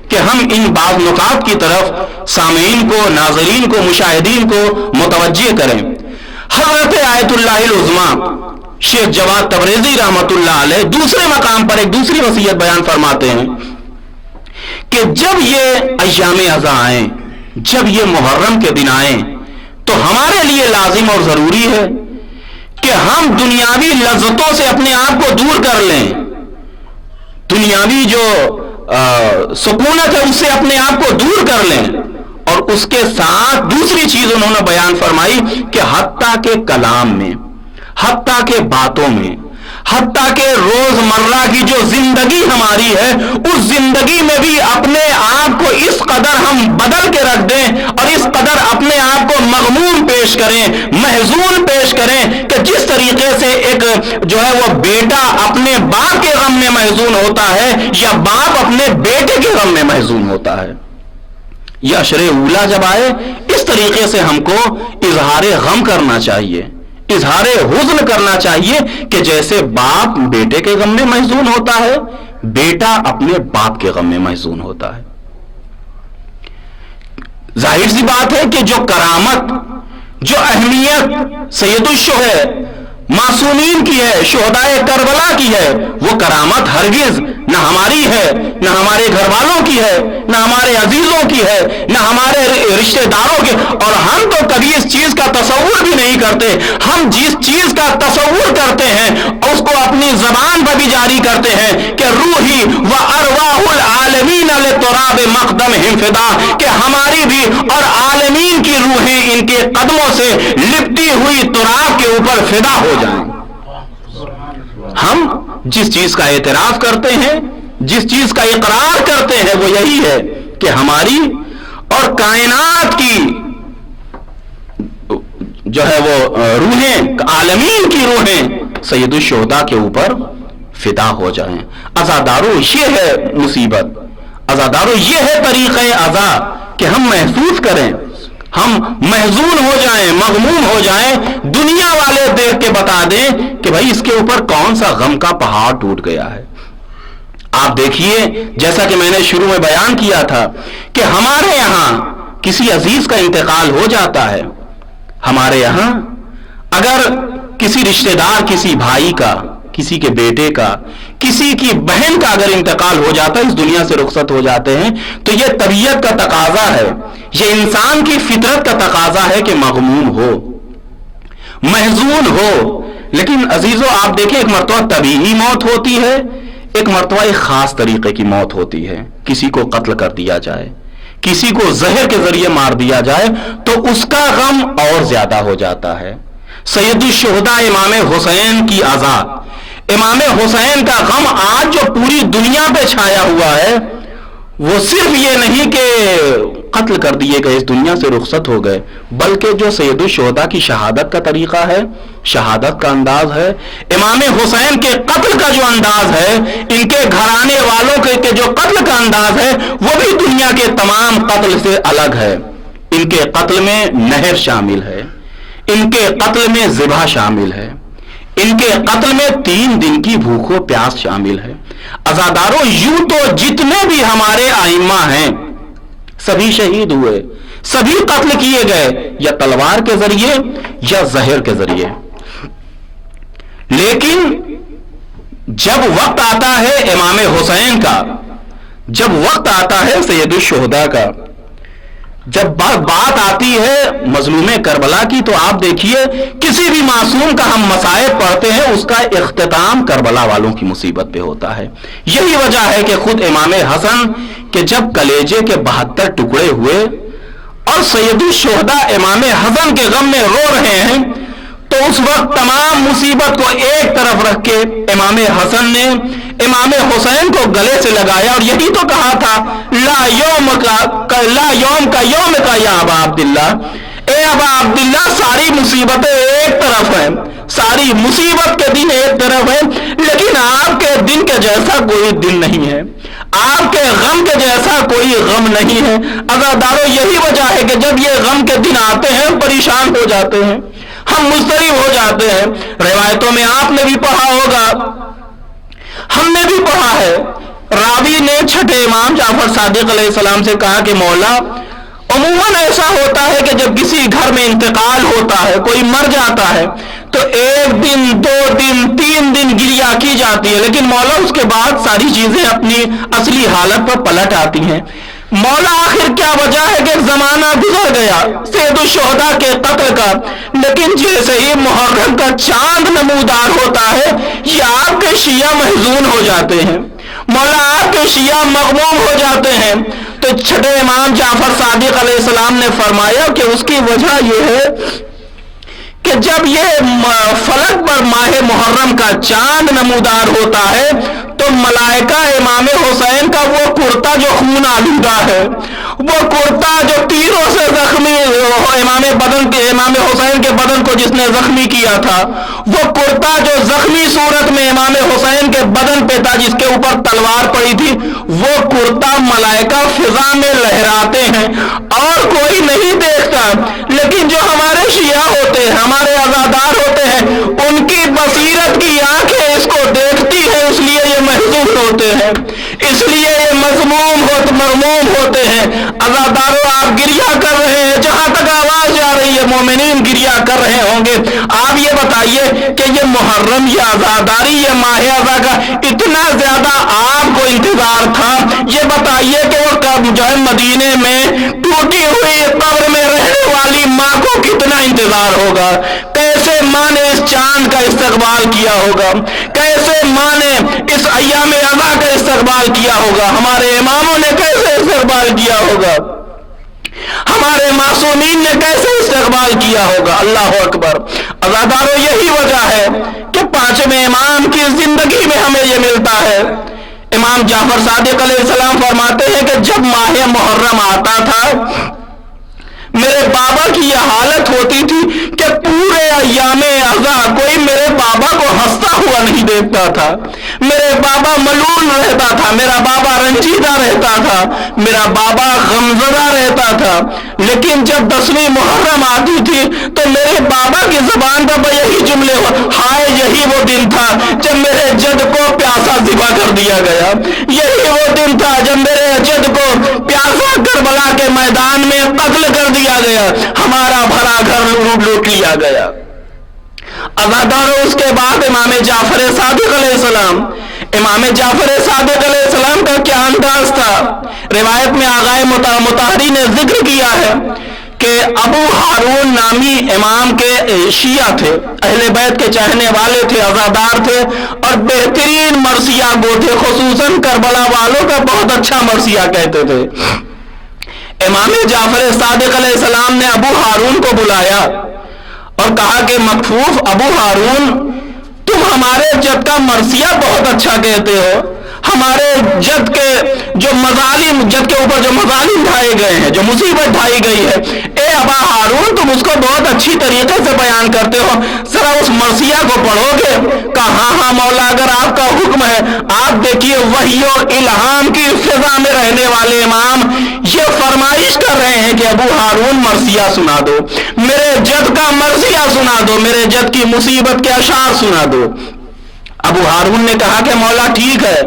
Speaker 1: کہ ہم ان بعض نکات کی طرف سامعین کو، ناظرین کو، مشاہدین کو متوجہ کریں. حضرت آیت اللہ العظمیٰ شیخ جواد تبریزی رحمت اللہ علیہ دوسرے مقام پر ایک دوسری وصیت بیان فرماتے ہیں کہ جب یہ ایام اذا آئیں، جب یہ محرم کے دن آئیں، تو ہمارے لیے لازم اور ضروری ہے کہ ہم دنیاوی لذتوں سے اپنے آپ کو دور کر لیں، دنیاوی جو سکونت ہے اس سے اپنے آپ کو دور کر لیں. اور اس کے ساتھ دوسری چیز انہوں نے بیان فرمائی کہ حتیٰ کے کلام میں، حتیٰ کے باتوں میں، حتیٰ کہ روزمرہ کی جو زندگی ہماری ہے اس زندگی میں بھی اپنے آپ کو اس قدر ہم بدل کے رکھ دیں اور اس قدر اپنے آپ کو مغموم پیش کریں، محزون پیش کریں کہ جس طریقے سے ایک جو ہے وہ بیٹا اپنے باپ کے غم میں محزون ہوتا ہے یا باپ اپنے بیٹے کے غم میں محزون ہوتا ہے. یہ عشر اولا جب آئے اس طریقے سے ہم کو اظہار غم کرنا چاہیے، اظہار حزن کرنا چاہیے کہ جیسے باپ بیٹے کے غم میں محزون ہوتا ہے، بیٹا اپنے باپ کے غم میں محزون ہوتا ہے. ظاہر سی بات ہے کہ جو کرامت، جو اہمیت سید الشہداء معصومین کی ہے، شہدائے کربلا کی ہے، وہ کرامت ہرگز نہ ہماری ہے، نہ ہمارے گھر والوں کی ہے، نہ ہمارے عزیزوں کی ہے، نہ ہمارے رشتہ داروں کی. اور ہم تو کبھی اس چیز کا تصور بھی نہیں کرتے. ہم جس چیز کا تصور کرتے ہیں اس کو اپنی زبان پر بھی جاری کرتے ہیں کہ روحی و ارواح العالمین لتراب مقدمہم فدا، کہ ہماری بھی اور عالمین کی روحیں ان کے قدموں سے لپٹی ہوئی تراب کے اوپر فدا ہو جائیں. ہم جس چیز کا اعتراف کرتے ہیں، جس چیز کا اقرار کرتے ہیں وہ یہی ہے کہ ہماری اور کائنات کی جو ہے وہ روحیں، عالمین کی روحیں سید الشہداء کے اوپر فدا ہو جائیں. عزادارو یہ ہے مصیبت، عزادارو یہ ہے طریقہ عزا کہ ہم محسوس کریں، ہم محزون ہو جائیں، مغموم ہو جائیں، دنیا والے دیکھ کے بتا دیں کہ بھائی اس کے اوپر کون سا غم کا پہاڑ ٹوٹ گیا ہے. آپ دیکھیے جیسا کہ میں نے شروع میں بیان کیا تھا کہ ہمارے یہاں کسی عزیز کا انتقال ہو جاتا ہے، ہمارے یہاں اگر کسی رشتہ دار، کسی بھائی کا، کسی کے بیٹے کا، کسی کی بہن کا اگر انتقال ہو جاتا ہے، اس دنیا سے رخصت ہو جاتے ہیں، تو یہ طبیعت کا تقاضا ہے، یہ انسان کی فطرت کا تقاضا ہے کہ مغموم ہو، محزون ہو، لیکن عزیزو آپ دیکھیں، ایک مرتبہ طبیعی موت ہوتی ہے، ایک مرتبہ ایک خاص طریقے کی موت ہوتی ہے. کسی کو قتل کر دیا جائے، کسی کو زہر کے ذریعے مار دیا جائے تو اس کا غم اور زیادہ ہو جاتا ہے. سید الشہداء امام حسین کی عزا، امام حسین کا غم آج جو پوری دنیا پہ چھایا ہوا ہے، وہ صرف یہ نہیں کہ قتل کر دیے گئے، اس دنیا سے رخصت ہو گئے، بلکہ جو سید الشہداء کی شہادت کا طریقہ ہے، شہادت کا انداز ہے، امام حسین کے قتل کا جو انداز ہے، ان کے گھرانے والوں کے جو قتل کا انداز ہے، وہ بھی دنیا کے تمام قتل سے الگ ہے. ان کے قتل میں نہر شامل ہے، ان کے قتل میں ذبح شامل ہے، ان کے قتل میں 3 دن کی بھوک و پیاس شامل ہے. عزاداروں، یوں تو جتنے بھی ہمارے ائمہ ہیں سبھی شہید ہوئے، سبھی قتل کیے گئے، یا تلوار کے ذریعے یا زہر کے ذریعے. لیکن جب وقت آتا ہے امام حسین کا، جب وقت آتا ہے سید الشہداء کا، جب بات آتی ہے مظلوم کربلا کی، تو آپ دیکھیے کسی بھی معصوم کا ہم مصائب پڑھتے ہیں، اس کا اختتام کربلا والوں کی مصیبت پہ ہوتا ہے. یہی وجہ ہے کہ خود امام حسن کہ جب کلیجے کے 72 ٹکڑے ہوئے اور سید الشہداء امام حسن کے غم میں رو رہے ہیں، تو اس وقت تمام مصیبت کو ایک طرف رکھ کے امام حسن نے امام حسین کو گلے سے لگایا اور یہی تو کہا تھا، لا یوم کا یوم کا یا ابا عبداللہ، اے ابا عبداللہ ساری مصیبتیں ایک طرف ہیں، ساری مصیبت کے دن ایک طرف ہیں، لیکن آپ کے دن کے جیسا کوئی دن نہیں ہے، آپ کے غم کے جیسا کوئی غم نہیں ہے. عزادارو، یہی وجہ ہے کہ جب یہ غم کے دن آتے ہیں ہم پریشان ہو جاتے ہیں، ہم مضطرب ہو جاتے ہیں. روایتوں میں آپ نے بھی پڑھا ہوگا، ہم نے بھی پڑھا ہے، راوی نے چھٹے امام جعفر صادق علیہ السلام سے کہا کہ مولا، عموماً ایسا ہوتا ہے کہ جب کسی گھر میں انتقال ہوتا ہے، کوئی مر جاتا ہے، تو 1 دن 2 دن 3 دن گریہ کی جاتی ہے، لیکن مولا اس کے بعد ساری چیزیں اپنی اصلی حالت پر پلٹ آتی ہیں. مولا آخر کیا وجہ ہے کہ زمانہ گزر گیا سید الشہداء کے قتل کا، لیکن جیسے ہی محرم کا چاند نمودار ہوتا ہے، یہ آپ کے شیعہ محزون ہو جاتے ہیں، مولا آپ کے شیعہ مغموم ہو جاتے ہیں. تو چھٹے امام جعفر صادق علیہ السلام نے فرمایا کہ اس کی وجہ یہ ہے کہ جب یہ فلک پر ماہ محرم کا چاند نمودار ہوتا ہے تو ملائکہ امام حسین کا وہ کرتا جو خون آلودہ ہے، وہ کرتا جو تیروں سے زخمی امام حسین کے بدن کو جس نے زخمی کیا تھا، وہ کرتا جو زخمی صورت میں امام حسین کے بدن پہ تھا جس کے اوپر تلوار پڑی تھی، وہ کرتا ملائکہ فضا میں لہراتے ہیں اور کوئی نہیں دیکھتا. لیکن جو ہمارے شیعہ ہوتے ہیں، ہمارے عزادار ہوتے ہیں، ان کی بصیرت کی آنکھیں اس کو دیکھتی ہیں، اس لیے یہ محزون ہوتے ہیں، اس لیے یہ مرموم ہوتے ہیں. عزاداروں، آپ گریہ کر رہے ہیں، جہاں تک آواز جا رہی ہے مومنین گریہ کر رہے ہوں گے. آپ یہ بتائیے کہ یہ محرم، یہ عزاداری، یہ ماہ عزا کا اتنا زیادہ آپ کو انتظار تھا، یہ بتائیے کہ وہ جو ہے مدینے میں ٹوٹی ہوئی قبر میں رہنے والی ماں کو کتنا انتظار ہوگا، کیسے ماں نے اس چاند کا استقبال کیا ہوگا، کیسے ماں نے اس ایام عزا کا استقبال کیا ہوگا، ہمارے اماموں نے کیسے استقبال کیا ہوگا، ہمارے معصومین نے کیسے استقبال کیا ہوگا. اللہ اکبر. عزاداروں، یہی وجہ ہے کہ 5ویں امام کی زندگی میں ہمیں یہ ملتا ہے. امام جعفر صادق علیہ السلام فرماتے ہیں کہ جب ماہ محرم آتا تھا، میرے بابا کی یہ حالت ہوتی تھی کہ پورے ایام عزا کوئی میرے بابا کو ہنستا ہوا نہیں دیکھتا تھا، میرے بابا ملول رہتا تھا، میرا بابا رنجیدہ رہتا تھا، میرا بابا غمزدہ رہتا تھا. لیکن جب 10ویں محرم آتی تھی تو میرے بابا کی زبان پر یہی جملے ہائے یہی وہ دن تھا جب میرے جد کو پیاسا ذبح کر دیا گیا، یہی وہ دن تھا جب میرے جد کو پیاسا کربلا کے میدان میں قتل کر دیا گیا، ہمارا بھرا گھر لوٹ لیا گیا. عزاداروں، اس کے بعد امام جعفر صادق علیہ السلام، امام جعفر صادق علیہ السلام کا کیا انداز تھا. روایت میں آغائے مطہری نے ذکر کیا ہے کہ ابو ہارون نامی امام کے شیعہ تھے، اہل بیت کے چاہنے والے تھے، عزادار تھے اور بہترین مرثیہ گو تھے، خصوصاً کربلا والوں کا بہت اچھا مرثیہ کہتے تھے۔ امام جعفر صادق علیہ السلام نے ابو ہارون کو بلایا اور کہا کہ مکفوف ابو ہارون، تم ہمارے جد کا مرثیہ بہت اچھا کہتے ہو، ہمارے جد کے جو مظالم، جد کے اوپر جو مظالم ڈھائے گئے ہیں، جو مصیبت ڈھائی گئی ہے، اے ابا ہارون تم اس کو بہت اچھی طریقے سے بیان کرتے ہو، ذرا اس مرثیہ کو پڑھو گے؟ کہا ہاں ہاں مولا، اگر آپ کا حکم ہے۔ آپ دیکھیے وحی و الہام کی فضا میں رہنے والے امام یہ فرمائش کر رہے ہیں کہ ابو ہارون مرثیہ سنا دو، میرے جد کا مرثیہ سنا دو، میرے جد کی مصیبت کے اشعار سنا دو۔ ابو ہارون نے کہا کہ مولا ٹھیک ہے،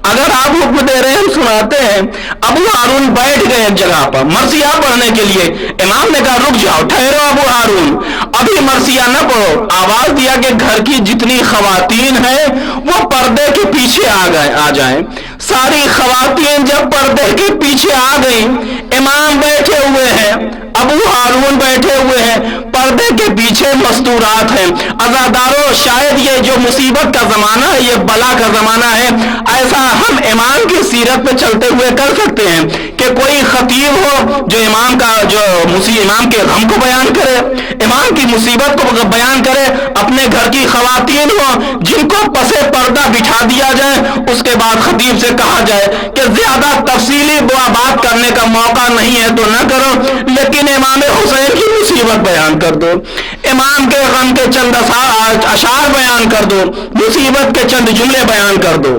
Speaker 1: اگر آپ حکم دے رہے ہیں ہم سناتے ہیں۔ ابو ہارون بیٹھ گئے ایک جگہ پر مرثیہ پڑھنے کے لیے۔ امام نے کہا رک جاؤ، ٹھہرو ابو ہارون، ابھی مرثیہ نہ پڑھو۔ آواز دیا کہ گھر کی جتنی خواتین ہیں وہ پردے کے پیچھے آ جائیں۔ ساری خواتین جب پردے کے پیچھے آ گئیں، امام بیٹھے ہوئے ہیں، ابو ہارون بیٹھے ہوئے ہیں، پردے کے پیچھے مستورات ہیں۔ عزاداروں، شاید یہ جو مصیبت کا زمانہ ہے، یہ بلا کا زمانہ ہے، ایسا ہم امام کی سیرت پہ چلتے ہوئے کر سکتے ہیں کہ کوئی خطیب ہو جو امام کے غم کو بیان کرے، امام کی مصیبت کو بیان کرے، اپنے گھر کی خواتین ہو جن کو پسے پردہ بٹھا دیا جائے، اس کے بعد خطیب سے کہا جائے کہ زیادہ تفصیلی بات کرنے کا موقع نہیں ہے تو نہ کرو، لیکن امام حسین کی مصیبت بیان کر دو، امام کے غم کے چند اشعار بیان کر دو، مصیبت کے چند جملے بیان کر دو۔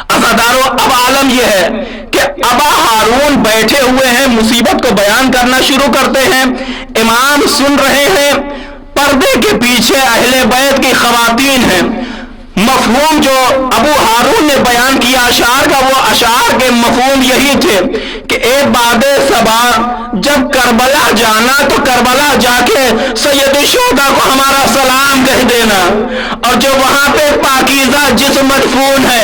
Speaker 1: عزاداروں، اب عالم یہ ہے کہ ابا ہارون بیٹھے ہوئے ہیں، مصیبت کو بیان کرنا شروع کرتے ہیں، امام سن رہے ہیں، پردے کے پیچھے اہل بیت کی خواتین ہیں۔ مفہوم جو ابو ہارون نے بیان کیا اشعار کا، وہ اشعار کے مفہوم یہی تھے کہ اے باد صبا، جب کربلا جانا تو کربلا جا کے سید الشہداء کو ہمارا سلام کہہ دینا، اور جو وہاں پہ پاکیزہ جسم مدفون ہے،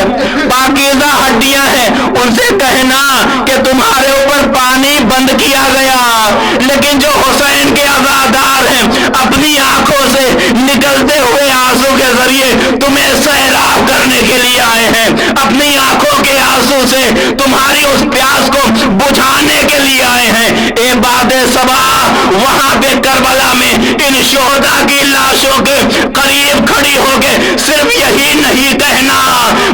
Speaker 1: پاکیزہ ہڈیاں ہیں، ان سے کہنا کہ تمہارے اوپر پانی بند کیا گیا، لیکن جو حسین کے عزادار ہیں اپنی آنکھوں سے نکلتے ہوئے آنسو کے ذریعے تمہیں سیراب کرنے کے لیے آئے ہیں، اپنی آنکھوں کے آنسو سے تمہاری اس پیاس کو بجھانے کے لیے آئے ہیں۔ اے باد صبا، وہاں پہ کربلا میں ان شہداء کی لاشوں کے قریب کھڑی ہو کے صرف یہی نہیں کہنا،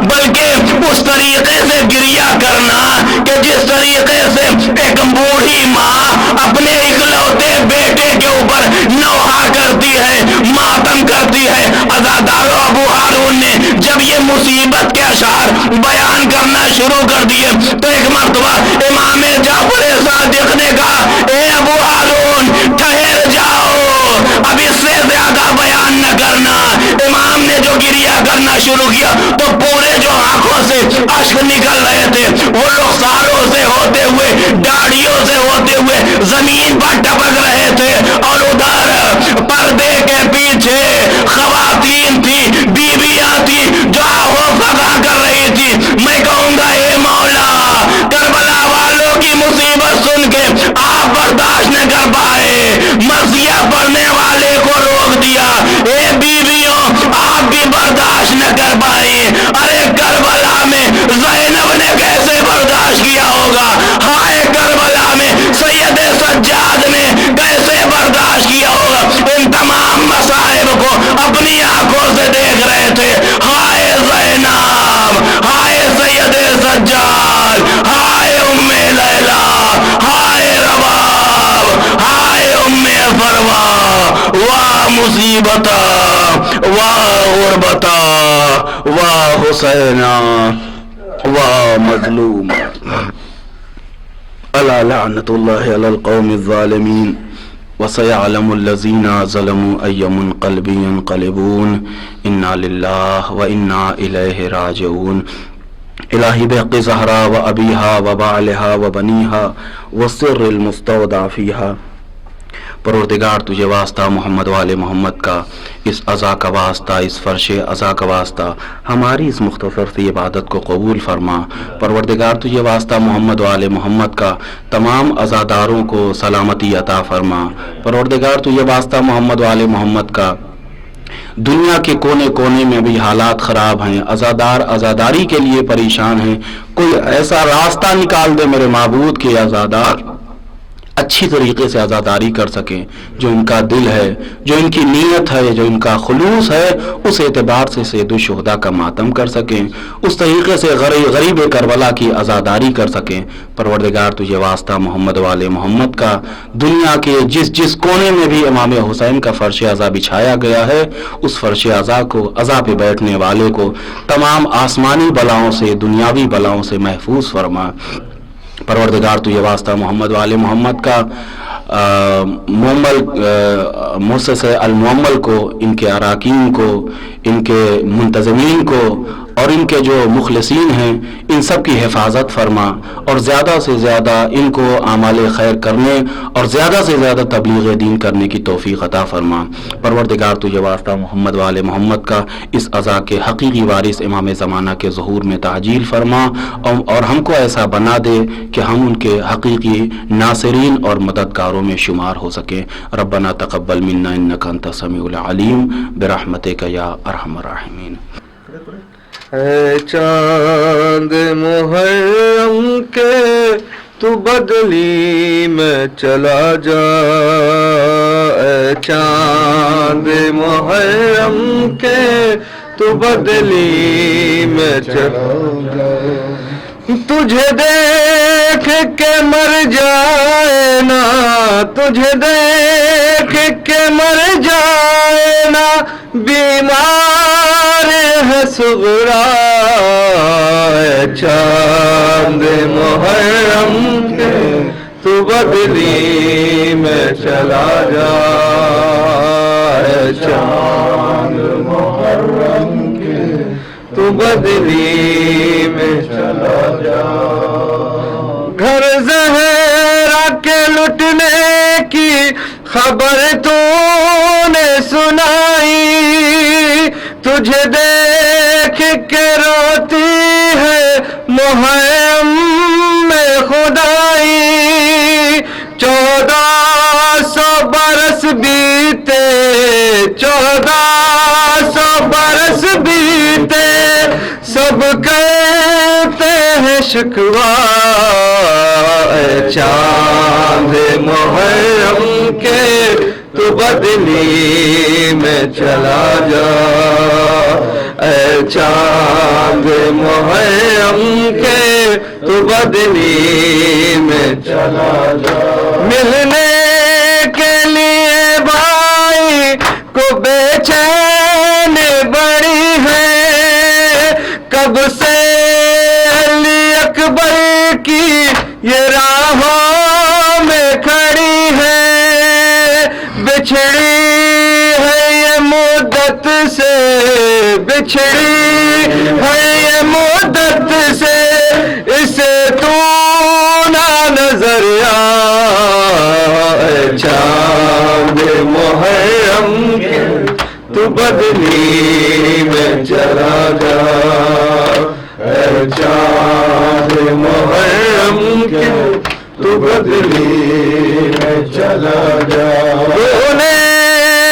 Speaker 1: بلکہ اس طریقے سے گریہ کرنا کہ جس طریقے سے ایک بوڑھی ماں اپنے اکلوتے بیٹے کے اوپر نوحہ کرتی ہے، ماتم کرتی ہے۔ عزاداروں، ابو ہارون نے جب یہ مصیبت کے اشعار بیان کرنا شروع کر دیے تو ایک مرتبہ امام جعفر صادق نے کہا اے ابو ہارون ٹھہر جاؤ، اب اس سے زیادہ بیان نہ کرنا۔ امام نے جو گریہ کرنا شروع کیا تو پورے جو آنکھوں سے اشک نکل رہے تھے وہ رخساروں سے ہوتے ہوئے، داڑھیوں سے ہوتے ہوئے زمین پر ٹپک رہے تھے، اور ادھر پردے کے پیچھے خواتین تھی، بیویاں تھی جو آہو فغاں کر رہی تھی۔ میں کہوں گا اے مولا، کربلا والوں کی مصیبت سن کے آپ برداشت نہ کر پائے، مرثیہ پڑھنے والے کو روک دیا۔ اے بیویوں، آپ بھی برداشت نہ کر پائی۔ ارے کربلا میں زینب نے کیسے برداشت کیا ہوگا؟ ہائے کربلا میں سید سجاد نے کیسے برداشت کیا ہوگا؟ ان تمام مصائب کو اپنی آنکھوں سے دیکھ رہے تھے۔ ہائے زینب، ہائے سید سجاد، ہائے ام لیلا، ہائے رباب، ہائے ام فروا، واہ مصیبتا، واہ غربتا، واہ حسینا، واہ مظلوم۔ الا لعنت اللہ علی القوم الظالمین وسيعلم الذين ظلموا أي منقلب ينقلبون إنا لله وإنا إليه راجعون۔ الہی بحق زہرا و ابیہا و بعلہا و بنیہا و سر المستودع فیہا پروردگار تجھے واسطہ محمد وال محمد کا، اس عزا کا واسطہ، اس فرش عزا کا واسطہ ہماری اس مختصر سی عبادت کو قبول فرما۔ پروردگار تجھے واسطہ محمد وال محمد کا تمام عزاداروں کو سلامتی عطا فرما۔ پروردگار تجھے واسطہ محمد وال محمد کا دنیا کے کونے کونے میں بھی حالات خراب ہیں، عزادار عزاداری کے لیے پریشان ہیں، کوئی ایسا راستہ نکال دے میرے معبود کے عزادار اچھی طریقے سے عزاداری کر سکیں، جو ان کا دل ہے، جو ان کی نیت ہے، جو ان کا خلوص ہے، اس اعتبار سے سید الشہداء کا ماتم کر سکیں، اس طریقے سے غریب کربلا کی عزاداری کر سکیں۔ پروردگار تجھے واسطہ محمد وال محمد کا دنیا کے جس کونے میں بھی امام حسین کا فرش عزا بچھایا گیا ہے، اس فرش عزا کو، عزا پہ بیٹھنے والے کو تمام آسمانی بلاؤں سے، دنیاوی بلاؤں سے محفوظ فرما۔ پروردگار تجھے واسطہ محمد وال محمد کا مؤسس المعمل کو، ان کے اراکین کو، ان کے منتظمین کو اور ان کے جو مخلصین ہیں، ان سب کی حفاظت فرما، اور زیادہ سے زیادہ ان کو اعمال خیر کرنے اور زیادہ سے زیادہ تبلیغ دین کرنے کی توفیق عطا فرما۔ پروردگار تجھے واسطہ محمد وال محمد کا اس عزا کے حقیقی وارث امام زمانہ کے ظہور میں تعجیل فرما، اور ہم کو ایسا بنا دے کہ ہم ان کے حقیقی ناصرین اور مددگاروں میں شمار ہو سکیں۔ ربنا تقبل منا انک انت السمیع العلیم برحمتک یا ارحم الراحمین۔
Speaker 2: اے چاند محرم کے تو بدلی میں چلا جا، اے چاند محرم کے تو بدلی میں چلا جا، تجھے دیکھ کے مر جائے نا، تجھے دیکھ کے مر جائے نا، بیمار ہے صغرا، اے چاند محرم کے تو بدلی میں چلا جا، اے چاند محرم کے تو بدلی میں چلا جا۔ گھر زہرا کے لٹنے کی خبر تو نے سنائی، تجھے دیکھ کے روتی ہے محرم میں خدائی، 1400 برس بیتے، 1400 برس بیتے، سب کہتے ہیں شکوہ، اے چاند محرم کے تو بدلی میں چلا جا، اے چاند محرم کے تو بدلی میں چلا جا۔ ملنے کے لیے بھائی کو بے چین بڑی ہے، کب سے علی اکبر کی یہ راہوں میں کھڑی ہے، بچھڑی ہے یہ مدت سے، بچھڑی ہے یہ مدت سے، اسے تو نہ نظر آئے، چاند محرم کے تو بدلی میں چلا جا، اے چاند محرم کے تو بدلی میں چلا جا۔ رونے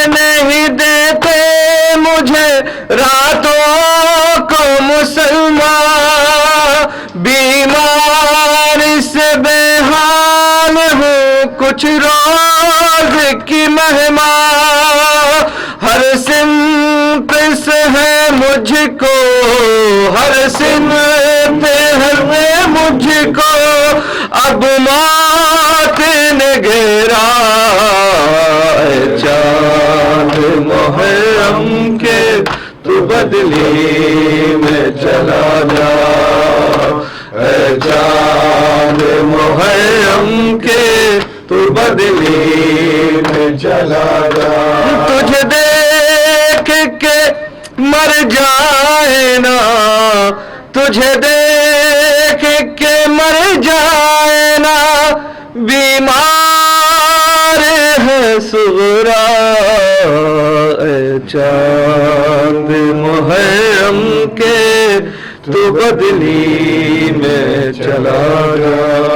Speaker 2: نہیں دیتے مجھے راتوں کو مسلمان، بیمار سے بے حال ہوں کچھ روز کی مہمان، ہر سمت سے ہے مجھ کو، ہر سمت ہے مجھ کو، اب موت نے گھیرا، اے چاند محرم کے تو بدلی میں چلا جا، اے چاند محرم کے تو بدلی میں چلا جا۔ تجھے دیکھ کے مر جائے نا، تجھے دیکھ کے مر جائے نا، بیمار ہے چاند محرم کے تو بدلی میں چلا گیا